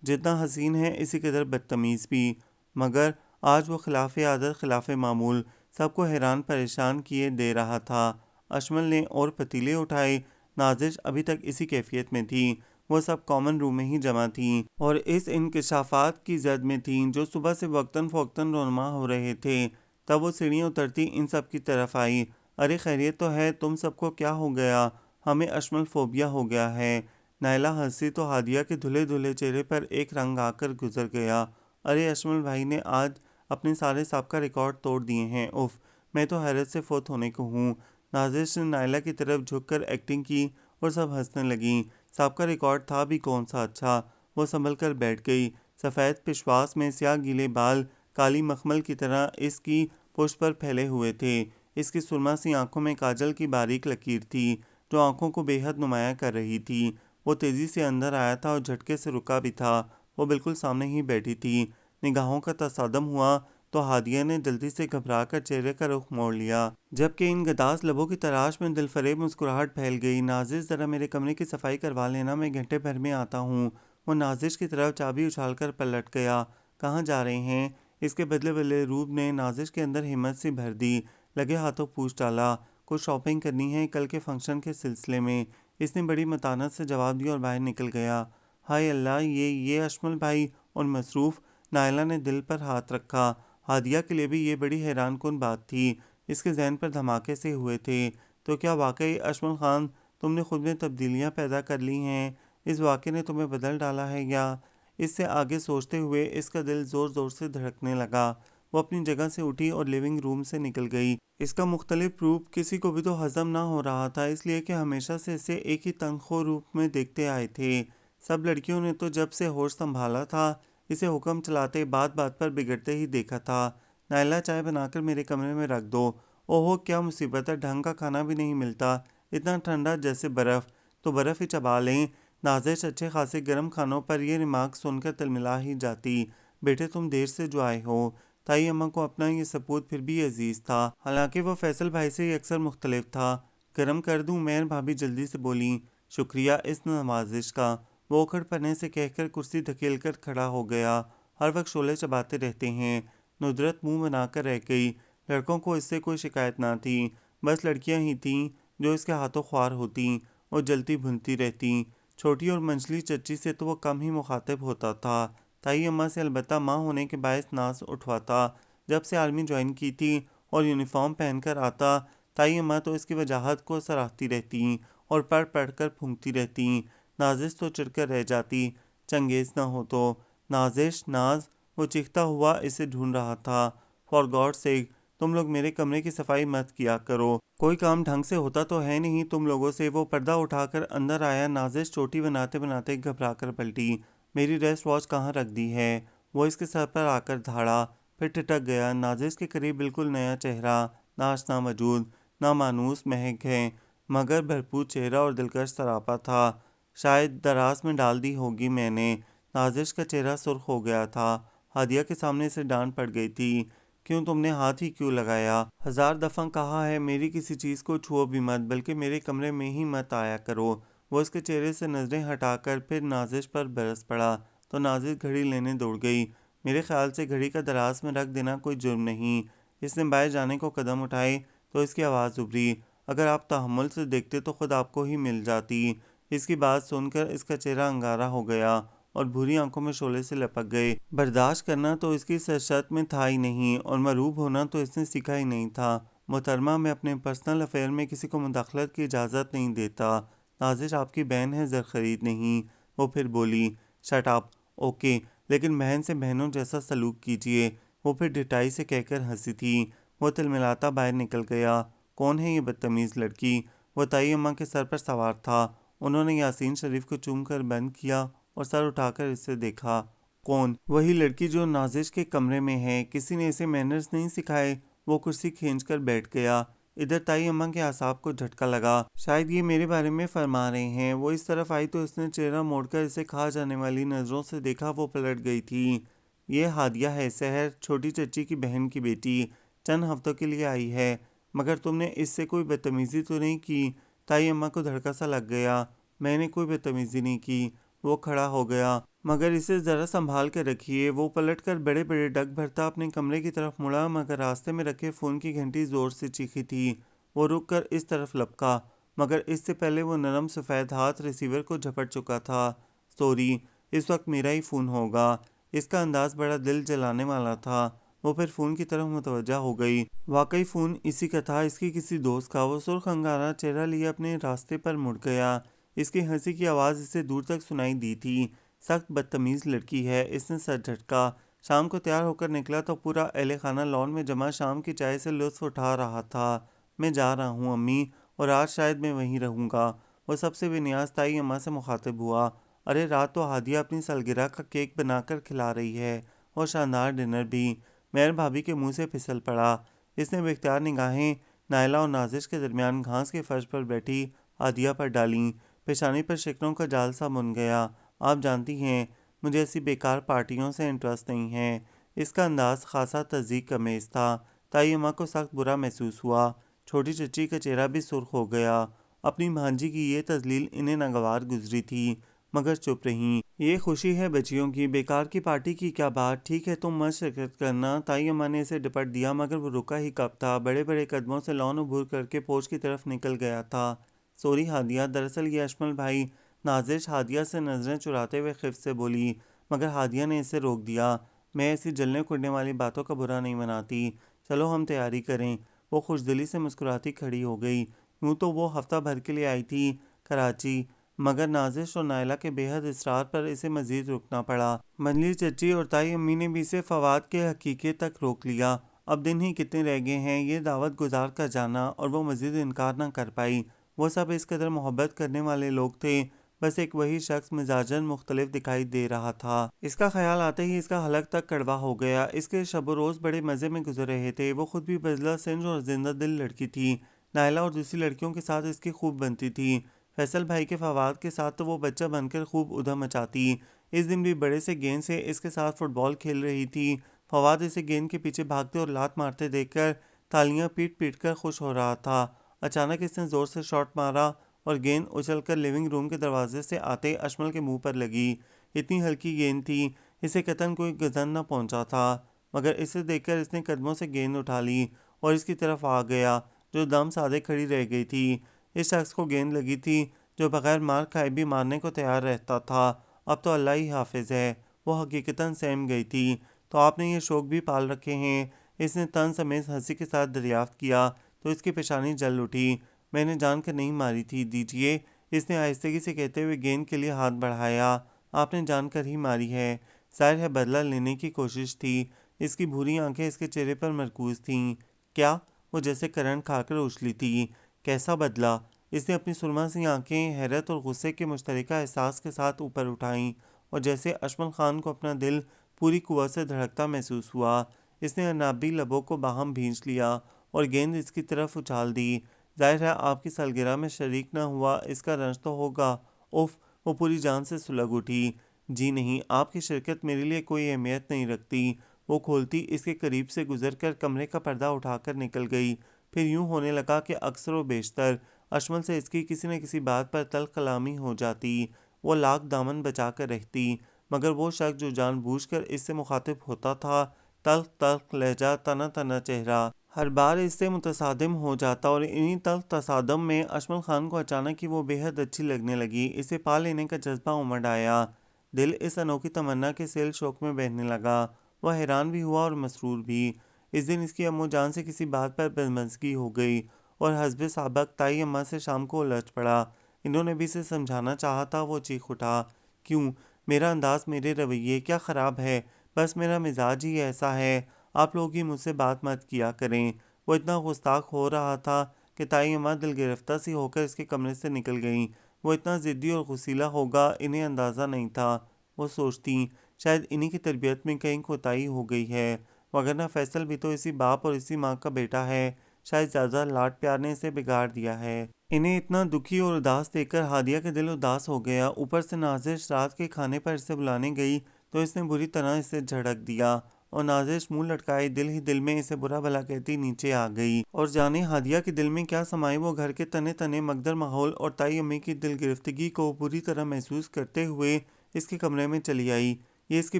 جتنا حسین ہے اسی قدر بدتمیز بھی۔ مگر آج وہ خلاف عادت، خلاف معمول، سب کو حیران پریشان کیے دے رہا تھا۔ اشمل نے اور پتیلے اٹھائے۔ نازش ابھی تک اسی کیفیت میں تھی۔ وہ سب کامن روم میں ہی جمع تھیں اور اس انکشافات کی زد میں تھیں جو صبح سے وقتاً فوقتاً رونما ہو رہے تھے۔ تب وہ سیڑھیاں اترتی ان سب کی طرف آئی۔ ارے خیریت تو ہے؟ تم سب کو کیا ہو گیا؟ ہمیں اشمل فوبیا ہو گیا ہے۔ نائلہ ہنسی تو ہادیہ کے دھلے دھلے چہرے پر ایک رنگ آ کر گزر گیا۔ ارے اشمل بھائی نے آج اپنے سارے سابقہ ریکارڈ توڑ دیے ہیں، اف، میں تو حیرت سے فوت ہونے کو ہوں۔ نازش نے نائلہ کی طرف جھک کر ایکٹنگ کی اور سب ہنسنے لگیں۔ سابقہ ریکارڈ تھا بھی کون سا اچھا؟ وہ سنبھل کر بیٹھ گئی۔ سفید پشواس میں سیاہ گیلے بال کالی مخمل کی طرح اس کی پشت پر پھیلے ہوئے تھے۔ اس کی سرما سی آنکھوں میں کاجل کی باریک لکیر تھی جو آنکھوں کو بے حد نمایاں کر رہی تھی۔ وہ تیزی سے اندر آیا تھا اور جھٹکے سے رکا بھی تھا۔ وہ بالکل سامنے ہی بیٹھی تھی۔ نگاہوں کا تصادم ہوا تو ہادیہ نے جلدی سے گھبرا کر چہرے کا رخ موڑ لیا، جبکہ ان گداز لبوں کی تراش میں دل فریب مسکراہٹ پھیل گئی۔ نازش ذرا میرے کمرے کی صفائی کروا لینا، میں گھنٹے بھر میں آتا ہوں۔ وہ نازش کی طرف چابی اچھال کر پلٹ گیا۔ کہاں جا رہے ہیں؟ اس کے بدلے والے روپ نے نازش کے اندر ہمت سی بھر دی۔ لگے ہاتھوں پوچھ ڈالا، کچھ شاپنگ کرنی ہے کل کے فنکشن کے سلسلے میں؟ اس نے بڑی متانت سے جواب دیا اور باہر نکل گیا۔ ہائے اللہ، یہ اشمل بھائی اور مصروف۔ نائلہ نے دل پر ہاتھ رکھا۔ ہادیہ کے لیے بھی یہ بڑی حیران کن بات تھی۔ اس کے ذہن پر دھماکے سے ہوئے تھے۔ تو کیا واقعی اشمل خان تم نے خود میں تبدیلیاں پیدا کر لی ہیں؟ اس واقعے نے تمہیں بدل ڈالا ہے یا؟ اس سے آگے سوچتے ہوئے اس کا دل زور زور سے دھڑکنے لگا۔ وہ اپنی جگہ سے اٹھی اور لیونگ روم سے نکل گئی۔ اس کا مختلف روپ کسی کو بھی تو ہضم نہ ہو رہا تھا، اس لیے کہ ہمیشہ سے اسے ایک ہی تنخو روپ میں دیکھتے آئے تھے۔ سب لڑکیوں نے تو جب سے ہوش سنبھالا تھا اسے حکم چلاتے، بات بات پر بگڑتے ہی دیکھا تھا۔ نائلہ، چائے بنا کر میرے کمرے میں رکھ دو۔ اوہو کیا مصیبت ہے، ڈھنگ کا کھانا بھی نہیں ملتا، اتنا ٹھنڈا جیسے برف، تو برف ہی چبا لیں۔ نازش اچھے خاصے گرم کھانوں پر یہ ریمارک سن کر تلملا ہی جاتی۔ بیٹے تم دیر سے جو آئے ہو۔ تائی اماں کو اپنا یہ سپوت پھر بھی عزیز تھا، حالانکہ وہ فیصل بھائی سے یکسر مختلف تھا۔ گرم کر دوں؟ مہر بھابھی جلدی سے بولیں۔ شکریہ اس نوازش کا، وہ اکھڑ پنے سے کہہ کر کرسی دھکیل کر کھڑا ہو گیا۔ ہر وقت شعلے چباتے رہتے ہیں۔ ندرت منہ بنا کر رہ گئی۔ لڑکوں کو اس سے کوئی شکایت نہ تھی، بس لڑکیاں ہی تھیں جو اس کے ہاتھوں خوار ہوتیں اور جلتی بھنتی رہتیں۔ چھوٹی اور منجلی چچی سے تو وہ کم ہی مخاطب ہوتا تھا، تائی اماں سے البتہ ماں ہونے کے باعث ناز اٹھواتا۔ جب سے آرمی جوائن کی تھی اور یونیفارم پہن کر آتا، تائی اماں تو اس کی وجاہت کو سراہتی رہتیں اور پڑھ پڑھ کر پھونکتی رہتیں۔ نازش تو چڑھ کر رہ جاتی، چنگیز نہ ہو تو۔ نازش، ناز، وہ چیختا ہوا اسے ڈھونڈ رہا تھا۔ فار گاڈ سیک، تم لوگ میرے کمرے کی صفائی مت کیا کرو، کوئی کام ڈھنگ سے ہوتا تو ہے نہیں تم لوگوں سے۔ وہ پردہ اٹھا کر اندر آیا۔ نازش چوٹی بناتے بناتے گھبرا کر پلٹی۔ میری ریسٹ واچ کہاں رکھ دی ہے؟ وہ اس کے سر پر آ کر دھاڑا، پھر ٹھٹک گیا۔ نازش کے قریب بالکل نیا چہرہ، نہ آشنا وجود، نہ مانوس مہک ہے، مگر بھرپور چہرہ اور دلکش سراپا تھا۔ شاید دراز میں ڈال دی ہوگی میں نے۔ نازش کا چہرہ سرخ ہو گیا تھا۔ ہادیہ کے سامنے اسے ڈانٹ پڑ گئی تھی، کیوں تم نے ہاتھ ہی کیوں لگایا؟ 1000 دفعہ کہا ہے میری کسی چیز کو چھوؤ بھی مت، بلکہ میرے کمرے میں ہی مت آیا کرو۔ وہ اس کے چہرے سے نظریں ہٹا کر پھر نازش پر برس پڑا تو نازش گھڑی لینے دوڑ گئی۔ میرے خیال سے گھڑی کا دراز میں رکھ دینا کوئی جرم نہیں۔ اس نے باہر جانے کو قدم اٹھائے تو اس کی آواز ابھری، اگر آپ تحمل سے دیکھتے تو خود آپ کو ہی مل جاتی۔ اس کی بات سن کر اس کا چہرہ انگارہ ہو گیا اور بھوری آنکھوں میں شعلے سے لپک گئے۔ برداشت کرنا تو اس کی سرشت میں تھا ہی نہیں اور مرعوب ہونا تو اس نے سیکھا ہی نہیں تھا۔ محترمہ میں اپنے پرسنل افیئر میں کسی کو مداخلت کی اجازت نہیں دیتا۔ نازش آپ کی بہن ہے، زر خرید نہیں۔ وہ پھر بولی، شٹ اپ، اوکے، لیکن بہن سے بہنوں جیسا سلوک کیجیے۔ وہ پھر ڈٹائی سے کہہ کر ہنسی تھی۔ وہ تلملاتا باہر نکل گیا۔ کون ہے یہ بدتمیز لڑکی؟ وہ تائی اماں کے سر پر سوار تھا۔ انہوں نے یاسین شریف کو چوم کر بند کیا اور سر اٹھا کر اسے دیکھا۔ کون؟ وہی لڑکی جو نازش کے کمرے میں ہے۔ کسی نے اسے مینرز نہیں سکھائے؟ وہ کرسی کھینچ کر بیٹھ گیا۔ ادھر تائی اماں کے اعصاب کو جھٹکا لگا۔ شاید یہ میرے بارے میں فرما رہے ہیں۔ وہ اس طرف آئی تو اس نے چہرہ موڑ کر اسے کھا جانے والی نظروں سے دیکھا۔ وہ پلٹ گئی تھی۔ یہ ہادیہ ہے، سحر، چھوٹی چچی کی بہن کی بیٹی، چند ہفتوں کے لیے آئی ہے۔ مگر تم نے اس سے کوئی بدتمیزی تو نہیں کی؟ تائی اماں کو دھڑکا سا لگ گیا۔ میں نے کوئی بدتمیزی نہیں کی۔ وہ کھڑا ہو گیا۔ مگر اسے ذرا سنبھال کر رکھیے۔ وہ پلٹ کر بڑے بڑے ڈگ بھرتا اپنے کمرے کی طرف مڑا، مگر راستے میں رکھے فون کی گھنٹی زور سے چیخی تھی۔ وہ رک کر اس طرف لپکا، مگر اس سے پہلے وہ نرم سفید ہاتھ ریسیور کو جھپٹ چکا تھا۔ سوری، اس وقت میرا ہی فون ہوگا۔ اس کا انداز بڑا دل جلانے والا تھا۔ وہ پھر فون کی طرف متوجہ ہو گئی۔ واقعی فون اسی کا تھا، اس کی کسی دوست کا۔ وہ سرخ انگارہ چہرہ لیے اپنے راستے پر مڑ گیا۔ اس کی ہنسی کی آواز اسے دور تک سنائی دی تھی۔ سخت بدتمیز لڑکی ہے۔ اس نے سر جھٹکا۔ شام کو تیار ہو کر نکلا تو پورا اہل خانہ لان میں جمع شام کی چائے سے لطف اٹھا رہا تھا۔ میں جا رہا ہوں امی، اور آج شاید میں وہیں رہوں گا۔ وہ سب سے بے نیاز تائی اماں سے مخاطب ہوا۔ ارے رات تو ہادیہ اپنی سالگرہ کا کیک بنا کر کھلا رہی ہے، اور شاندار ڈنر بھی۔ مہر بھابھی کے منہ سے پھسل پڑا۔ اس نے بے اختیار نگاہیں نائلہ اور نازش کے درمیان گھاس کے فرش پر بیٹھی ہادیہ پر ڈالیں۔ پیشانی پر شکنوں کا جال سا بن گیا۔ آپ جانتی ہیں، مجھے ایسی بیکار پارٹیوں سے انٹرسٹ نہیں ہے۔ اس کا انداز خاصا تذیق امیز تھا۔ تائی اماں کو سخت برا محسوس ہوا۔ چھوٹی چچی کا چہرہ بھی سرخ ہو گیا۔ اپنی بھانجی کی یہ تذلیل انہیں ناگوار گزری تھی، مگر چپ رہیں۔ یہ خوشی ہے بچیوں کی، بیکار کی پارٹی کی کیا بات؟ ٹھیک ہے، تم مت شرکت کرنا۔ تائی اماں نے اسے ڈپٹ دیا، مگر وہ رکا ہی کب تھا۔ بڑے بڑے قدموں سے لان عبور کر کے پورچ کی طرف نکل گیا تھا۔ سوری ہادیہ، دراصل یہ اشمل بھائی۔ نازش ہادیہ سے نظریں چراتے ہوئے خفت سے بولی، مگر ہادیہ نے اسے روک دیا۔ میں ایسی جلنے کڑنے والی باتوں کا برا نہیں مناتی۔ چلو ہم تیاری کریں۔ وہ خوش دلی سے مسکراتی کھڑی ہو گئی۔ یوں تو وہ ہفتہ بھر کے لیے آئی تھی کراچی، مگر نازش اور نائلہ کے بے حد اصرار پر اسے مزید رکنا پڑا۔ منجلی چچی اور تائی امی نے بھی اسے فواد کے حقیقے تک روک لیا۔ اب دن ہی کتنے رہ گئے ہیں یہ دعوت گزار کا جانا، اور وہ مزید انکار نہ کر پائی۔ وہ سب اس قدر محبت کرنے والے لوگ تھے، بس ایک وہی شخص مزاجاً مختلف دکھائی دے رہا تھا۔ اس کا خیال آتے ہی اس کا حلق تک کڑوا ہو گیا۔ اس کے شب و روز بڑے مزے میں گزر رہے تھے۔ وہ خود بھی بزلہ سنج اور زندہ دل لڑکی تھی۔ نائلہ اور دوسری لڑکیوں کے ساتھ اس کی خوب بنتی تھی۔ فیصل بھائی کے فواد کے ساتھ تو وہ بچہ بن کر خوب ادھم مچاتی۔ اس دن بھی بڑے سے گیند سے اس کے ساتھ فٹ بال کھیل رہی تھی۔ فواد اسے گیند کے پیچھے بھاگتے اور لات مارتے دیکھ کر تالیاں پیٹ پیٹ کر خوش ہو رہا تھا۔ اچانک اس نے زور سے شاٹ مارا اور گیند اچھل کر لیونگ روم کے دروازے سے آتے اشمل کے منہ پر لگی۔ اتنی ہلکی گیند تھی، اسے قطعاً کوئی گزن نہ پہنچا تھا، مگر اسے دیکھ کر اس نے قدموں سے گیند اٹھا لی اور اس کی طرف آ گیا، جو دم سادے کھڑی رہ گئی تھی۔ اس شخص کو گیند لگی تھی جو بغیر مار کھائے بھی مارنے کو تیار رہتا تھا۔ اب تو اللہ ہی حافظ ہے، وہ حقیقتاً سہم گئی تھی۔ تو آپ نے یہ شوق بھی پال رکھے ہیں؟ اس نے طنز آمیز ہنسی کے ساتھ دریافت کیا تو اس کی پیشانی جل اٹھی۔ میں نے جان کر نہیں ماری تھی، دیجیے، اس نے آہستگی سے کہتے ہوئے گیند کے لیے ہاتھ بڑھایا۔ آپ نے جان کر ہی ماری ہے، ظاہر ہے بدلہ لینے کی کوشش تھی۔ اس کی بھوری آنکھیں اس کے چہرے پر مرکوز تھیں۔ کیا؟ وہ جیسے کرنٹ کھا کر اچھلی تھی۔ کیسا بدلہ؟ اس نے اپنی سرما سی آنکھیں حیرت اور غصے کے مشترکہ احساس کے ساتھ اوپر اٹھائیں، اور جیسے اشمل خان کو اپنا دل پوری قوت سے دھڑکتا محسوس ہوا، اس نے عنابی لبوں کو باہم بھینچ لیا اور گیند اس کی طرف اچھال دی۔ ظاہر ہے آپ کی سالگرہ میں شریک نہ ہوا، اس کا رنج تو ہوگا۔ اف، وہ پوری جان سے سلگ اٹھی۔ جی نہیں، آپ کی شرکت میرے لیے کوئی اہمیت نہیں رکھتی۔ وہ کھولتی اس کے قریب سے گزر کر کمرے کا پردہ اٹھا کر نکل گئی۔ پھر یوں ہونے لگا کہ اکثر و بیشتر اشمل سے اس کی کسی نہ کسی بات پر تلخ کلامی ہو جاتی۔ وہ لاکھ دامن بچا کر رہتی، مگر وہ شخص جو جان بوجھ کر اس سے مخاطب ہوتا تھا، تلخ تلخ لہجہ، تنا تنا چہرہ، ہر بار اس سے متصادم ہو جاتا، اور انہی تلخ تصادم میں اشمل خان کو اچانک ہی وہ بے حد اچھی لگنے لگی۔ اسے پا لینے کا جذبہ امڑ آیا۔ دل اس انوکھی تمنا کے سیل شوق میں بہنے لگا۔ وہ حیران بھی ہوا اور مسرور بھی۔ اس دن اس کی امو جان سے کسی بات پر بدمزگی ہو گئی اور حسب سابق تائی اماں سے شام کو الجھ پڑا۔ انہوں نے بھی اسے سمجھانا چاہا تھا، وہ چیخ اٹھا، کیوں؟ میرا انداز، میرے رویے کیا خراب ہے؟ بس میرا مزاج ہی ایسا ہے، آپ لوگ ہی مجھ سے بات مت کیا کریں۔ وہ اتنا گستاخ ہو رہا تھا کہ تائی اماں دل گرفتہ سی ہو کر اس کے کمرے سے نکل گئیں۔ وہ اتنا ضدی اور غصیلا ہوگا انہیں اندازہ نہیں تھا۔ وہ سوچتیں شاید انہی کی تربیت میں کہیں کوتاہی ہو گئی ہے، وگرنہ فیصل بھی تو اسی باپ اور اسی ماں کا بیٹا ہے، شاید زیادہ لاڈ پیار نے اسے بگاڑ دیا ہے۔ انہیں اتنا دکھی اور اداس دیکھ کر ہادیہ کا دل اداس ہو گیا۔ اوپر سے نازش رات کے کھانے پر اسے بلانے گئی تو اس نے بری طرح اسے جھڑک دیا اور نازش منہ لٹکائے دل ہی دل میں اسے برا بھلا کہتی نیچے آ گئی، اور جانے ہادیہ کے دل میں کیا سمائی، وہ گھر کے تنے تنے مگدر ماحول اور تائی امی کی دل گرفتگی کو بری طرح محسوس کرتے ہوئے اس کے کمرے میں چلی آئی۔ یہ اس کی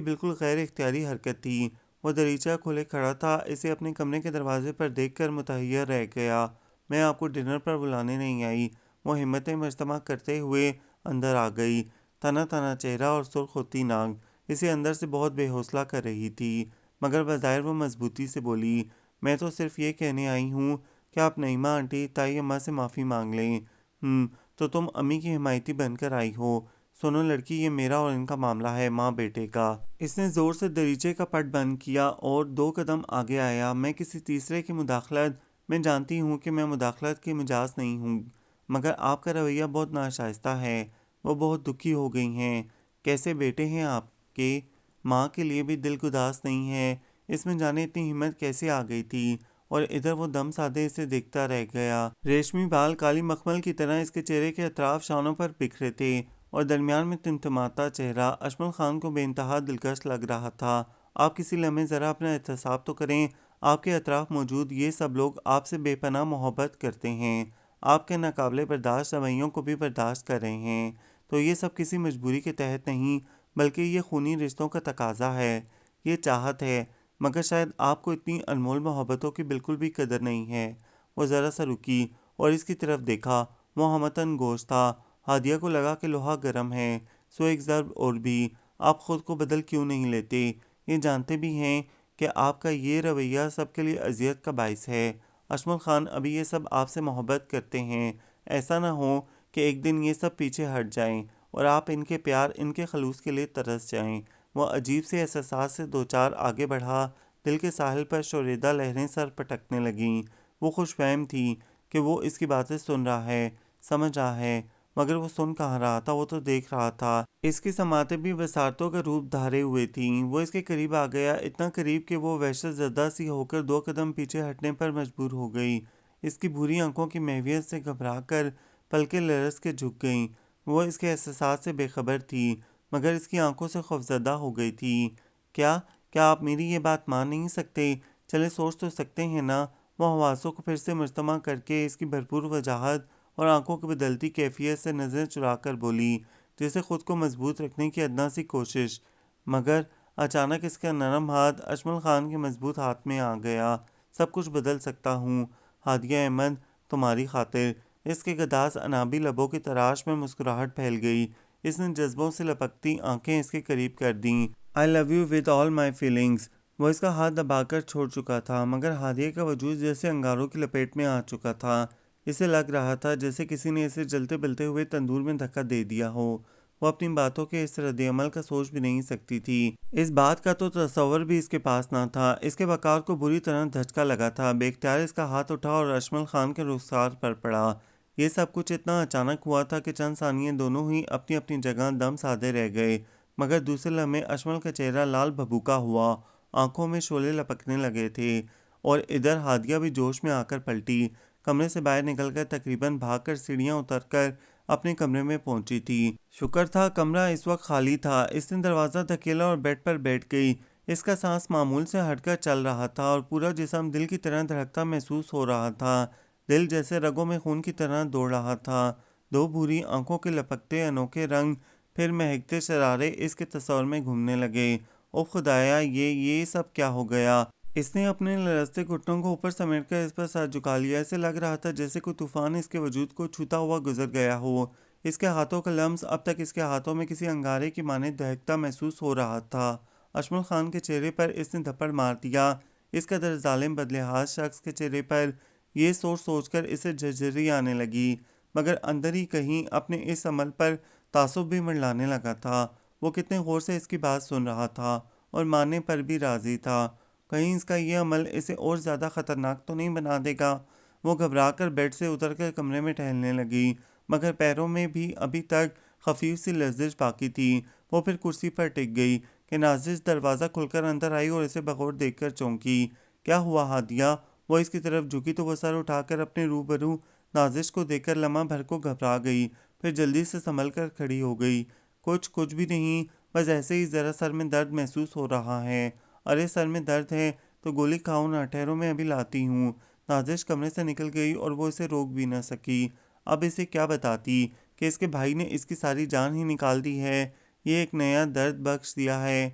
بالکل غیر اختیاری حرکت تھی۔ وہ دریچہ کھولے کھڑا تھا، اسے اپنے کمرے کے دروازے پر دیکھ کر متحیر رہ گیا۔ میں آپ کو ڈنر پر بلانے نہیں آئی، وہ ہمتیں مجتمع کرتے ہوئے اندر آ گئی، تنا تنا چہرہ اور سرخ ہوتی ناک اسے اندر سے بہت بے حوصلہ کر رہی تھی، مگر بظاہر وہ مضبوطی سے بولی، میں تو صرف یہ کہنے آئی ہوں کہ آپ نعیمہ آنٹی تائی اماں سے معافی مانگ لیں۔ تو تم امی کی حمایتی بن کر آئی ہو؟ سنو لڑکی، یہ میرا اور ان کا معاملہ ہے، ماں بیٹے کا۔ اس نے زور سے دریچے کا پٹ بند کیا اور 2 قدم آگے آیا۔ میں کسی تیسرے کی مداخلت، میں جانتی ہوں کہ میں مداخلت کی مجاز نہیں ہوں، مگر آپ کا رویہ بہت ناشائستہ ہے۔ وہ بہت دکھی ہو گئی ہیں۔ کیسے بیٹے ہیں آپ کے؟ ماں کے لیے بھی دل گداس نہیں ہے؟ اس میں جانے اتنی ہمت کیسے آ گئی تھی؟ اور ادھر وہ دم سادے اسے دیکھتا رہ گیا۔ ریشمی بال کالی مخمل کی طرح اس کے چہرے کے اطراف شانوں پر بکھرے تھے اور درمیان میں تمتماتا چہرہ اشمل خان کو بے انتہا دلکش لگ رہا تھا۔ آپ کسی لمحے ذرا اپنا احتساب تو کریں، آپ کے اطراف موجود یہ سب لوگ آپ سے بے پناہ محبت کرتے ہیں، آپ کے ناقابل برداشت رویوں کو بھی برداشت کر رہے ہیں، تو یہ سب کسی مجبوری کے تحت نہیں بلکہ یہ خونی رشتوں کا تقاضا ہے، یہ چاہت ہے، مگر شاید آپ کو اتنی انمول محبتوں کی بالکل بھی قدر نہیں ہے۔ وہ ذرا سا رکی اور اس کی طرف دیکھا، وہ ہمتاً گوش تھا۔ ہادیہ کو لگا کہ لوہا گرم ہے، سو ایک ضرب اور بھی، آپ خود کو بدل کیوں نہیں لیتے؟ یہ جانتے بھی ہیں کہ آپ کا یہ رویہ سب کے لیے اذیت کا باعث ہے۔ اشمل خان ابھی یہ سب آپ سے محبت کرتے ہیں، ایسا نہ ہو کہ ایک دن یہ سب پیچھے ہٹ جائیں اور آپ ان کے پیار، ان کے خلوص کے لیے ترس جائیں۔ وہ عجیب سے احساسات سے 2 4 آگے بڑھا، دل کے ساحل پر شوریدہ لہریں سر پٹکنے لگیں۔ وہ خوش فہم تھی کہ وہ اس کی باتیں سن رہا ہے، سمجھ رہا ہے، مگر وہ سن کہاں رہا تھا، وہ تو دیکھ رہا تھا۔ اس کی سماعتیں بھی بصارتوں کا روپ دھارے ہوئے تھیں۔ وہ اس کے قریب آ گیا، اتنا قریب کہ وہ وحشت زدہ سی ہو کر 2 قدم پیچھے ہٹنے پر مجبور ہو گئی۔ اس کی بھوری آنکھوں کی محویت سے گھبرا کر پلکیں لرز کے جھک گئیں۔ وہ اس کے احساسات سے بے خبر تھی، مگر اس کی آنکھوں سے خوفزدہ ہو گئی تھی۔ کیا آپ میری یہ بات مان نہیں سکتے؟ چلے سوچ تو سکتے ہیں نا؟ وہ حواسوں کو پھر سے مجتمع کر کے اس کی بھرپور وجاہت اور آنکھوں کی بدلتی کیفیت سے نظریں چرا کر بولی، جیسے خود کو مضبوط رکھنے کی ادنا سی کوشش، مگر اچانک اس کا نرم ہاتھ اشمل خان کے مضبوط ہاتھ میں آ گیا۔ سب کچھ بدل سکتا ہوں ہادیہ احمد، تمہاری خاطر۔ اس کے گداز انابی لبوں کی تراش میں مسکراہٹ پھیل گئی۔ اس نے جذبوں سے لپکتی آنکھیں اس کے قریب کر دیں۔ I love you with all my feelings۔ وہ اس کا ہاتھ دبا کر چھوڑ چکا تھا، مگر ہادیہ کا وجود جیسے انگاروں کی لپیٹ میں آ چکا تھا۔ اسے لگ رہا تھا جیسے کسی نے اسے جلتے بلتے ہوئے تندور میں دھکا دے دیا ہو۔ وہ اپنی باتوں کے اس رد عمل کا سوچ بھی نہیں سکتی تھی۔ اس بات کا تو تصور بھی اس کے پاس نہ تھا۔ اس کے وقار کو بری طرح دھچکا لگا تھا۔ بے اختیار اس کا ہاتھ اٹھا اور اشمل خان کے رخسار پر پڑا۔ یہ سب کچھ اتنا اچانک ہوا تھا کہ چند ثانیے دونوں ہی اپنی اپنی جگہ دم سادے رہ گئے، مگر دوسرے لمحے اشمل کا چہرہ لال بھبوکا ہوا، آنکھوں میں شعلے لپکنے لگے تھے، اور ادھر ہادیہ بھی جوش میں آ کر پلٹی، کمرے سے باہر نکل کر تقریباً بھاگ کر سیڑھیاں اتر کر اپنے کمرے میں پہنچی تھی۔ شکر تھا کمرہ اس وقت خالی تھا۔ اس نے دروازہ دھکیلا اور بیڈ پر بیٹھ گئی۔ اس کا سانس معمول سے ہٹ کر چل رہا تھا اور پورا جسم دل کی طرح دھڑکتا محسوس ہو رہا تھا۔ دل جیسے رگوں میں خون کی طرح دوڑ رہا تھا۔ 2 بھوری آنکھوں کے لپکتے انوکھے رنگ پھر مہکتے شرارے اس کے تصور میں گھومنے لگے۔ او خدایا، یہ سب کیا ہو گیا؟ اس نے اپنے لرزتے گھٹنوں کو اوپر سمیٹ کر اس پر سر جھکا لیا۔ اسے لگ رہا تھا جیسے کوئی طوفان اس کے وجود کو چھوتا ہوا گزر گیا ہو۔ اس کے ہاتھوں کا لمس اب تک اس کے ہاتھوں میں کسی انگارے کی مانند دہکتا محسوس ہو رہا تھا۔ اشمل خان کے چہرے پر اس نے تھپڑ مار دیا۔ اس قدر ظالم بدلحاظ شخص کے چہرے پر یہ سوچ سوچ کر اسے جھرجھری آنے لگی، مگر اندر ہی کہیں اپنے اس عمل پر تعصب بھی منڈلانے لگا تھا۔ وہ کتنے غور سے اس کی بات سن رہا تھا اور ماننے پر بھی راضی تھا۔ کہیں اس کا یہ عمل اسے اور زیادہ خطرناک تو نہیں بنا دے گا؟ وہ گھبرا کر بیڈ سے اتر کر کمرے میں ٹہلنے لگی، مگر پیروں میں بھی ابھی تک خفیف سی لرزش باقی تھی۔ وہ پھر کرسی پر ٹک گئی کہ نازش دروازہ کھل کر اندر آئی اور اسے بغور دیکھ کر چونکی۔ کیا ہوا ہادیہ؟ وہ اس کی طرف جھکی تو وہ سر اٹھا کر اپنے روبرو نازش کو دیکھ کر لمحہ بھر کو گھبرا گئی، پھر جلدی سے سنبھل کر کھڑی ہو گئی۔ کچھ بھی نہیں، بس ایسے ہی ذرا سر میں درد محسوس ہو رہا ہے۔ ارے سر میں درد ہے تو گولی کھاؤ نا، ٹھہرو میں ابھی لاتی ہوں۔ نازش کمرے سے نکل گئی اور وہ اسے روک بھی نہ سکی۔ اب اسے کیا بتاتی کہ اس کے بھائی نے اس کی ساری جان ہی نکال دی ہے، یہ ایک نیا درد بخش دیا ہے۔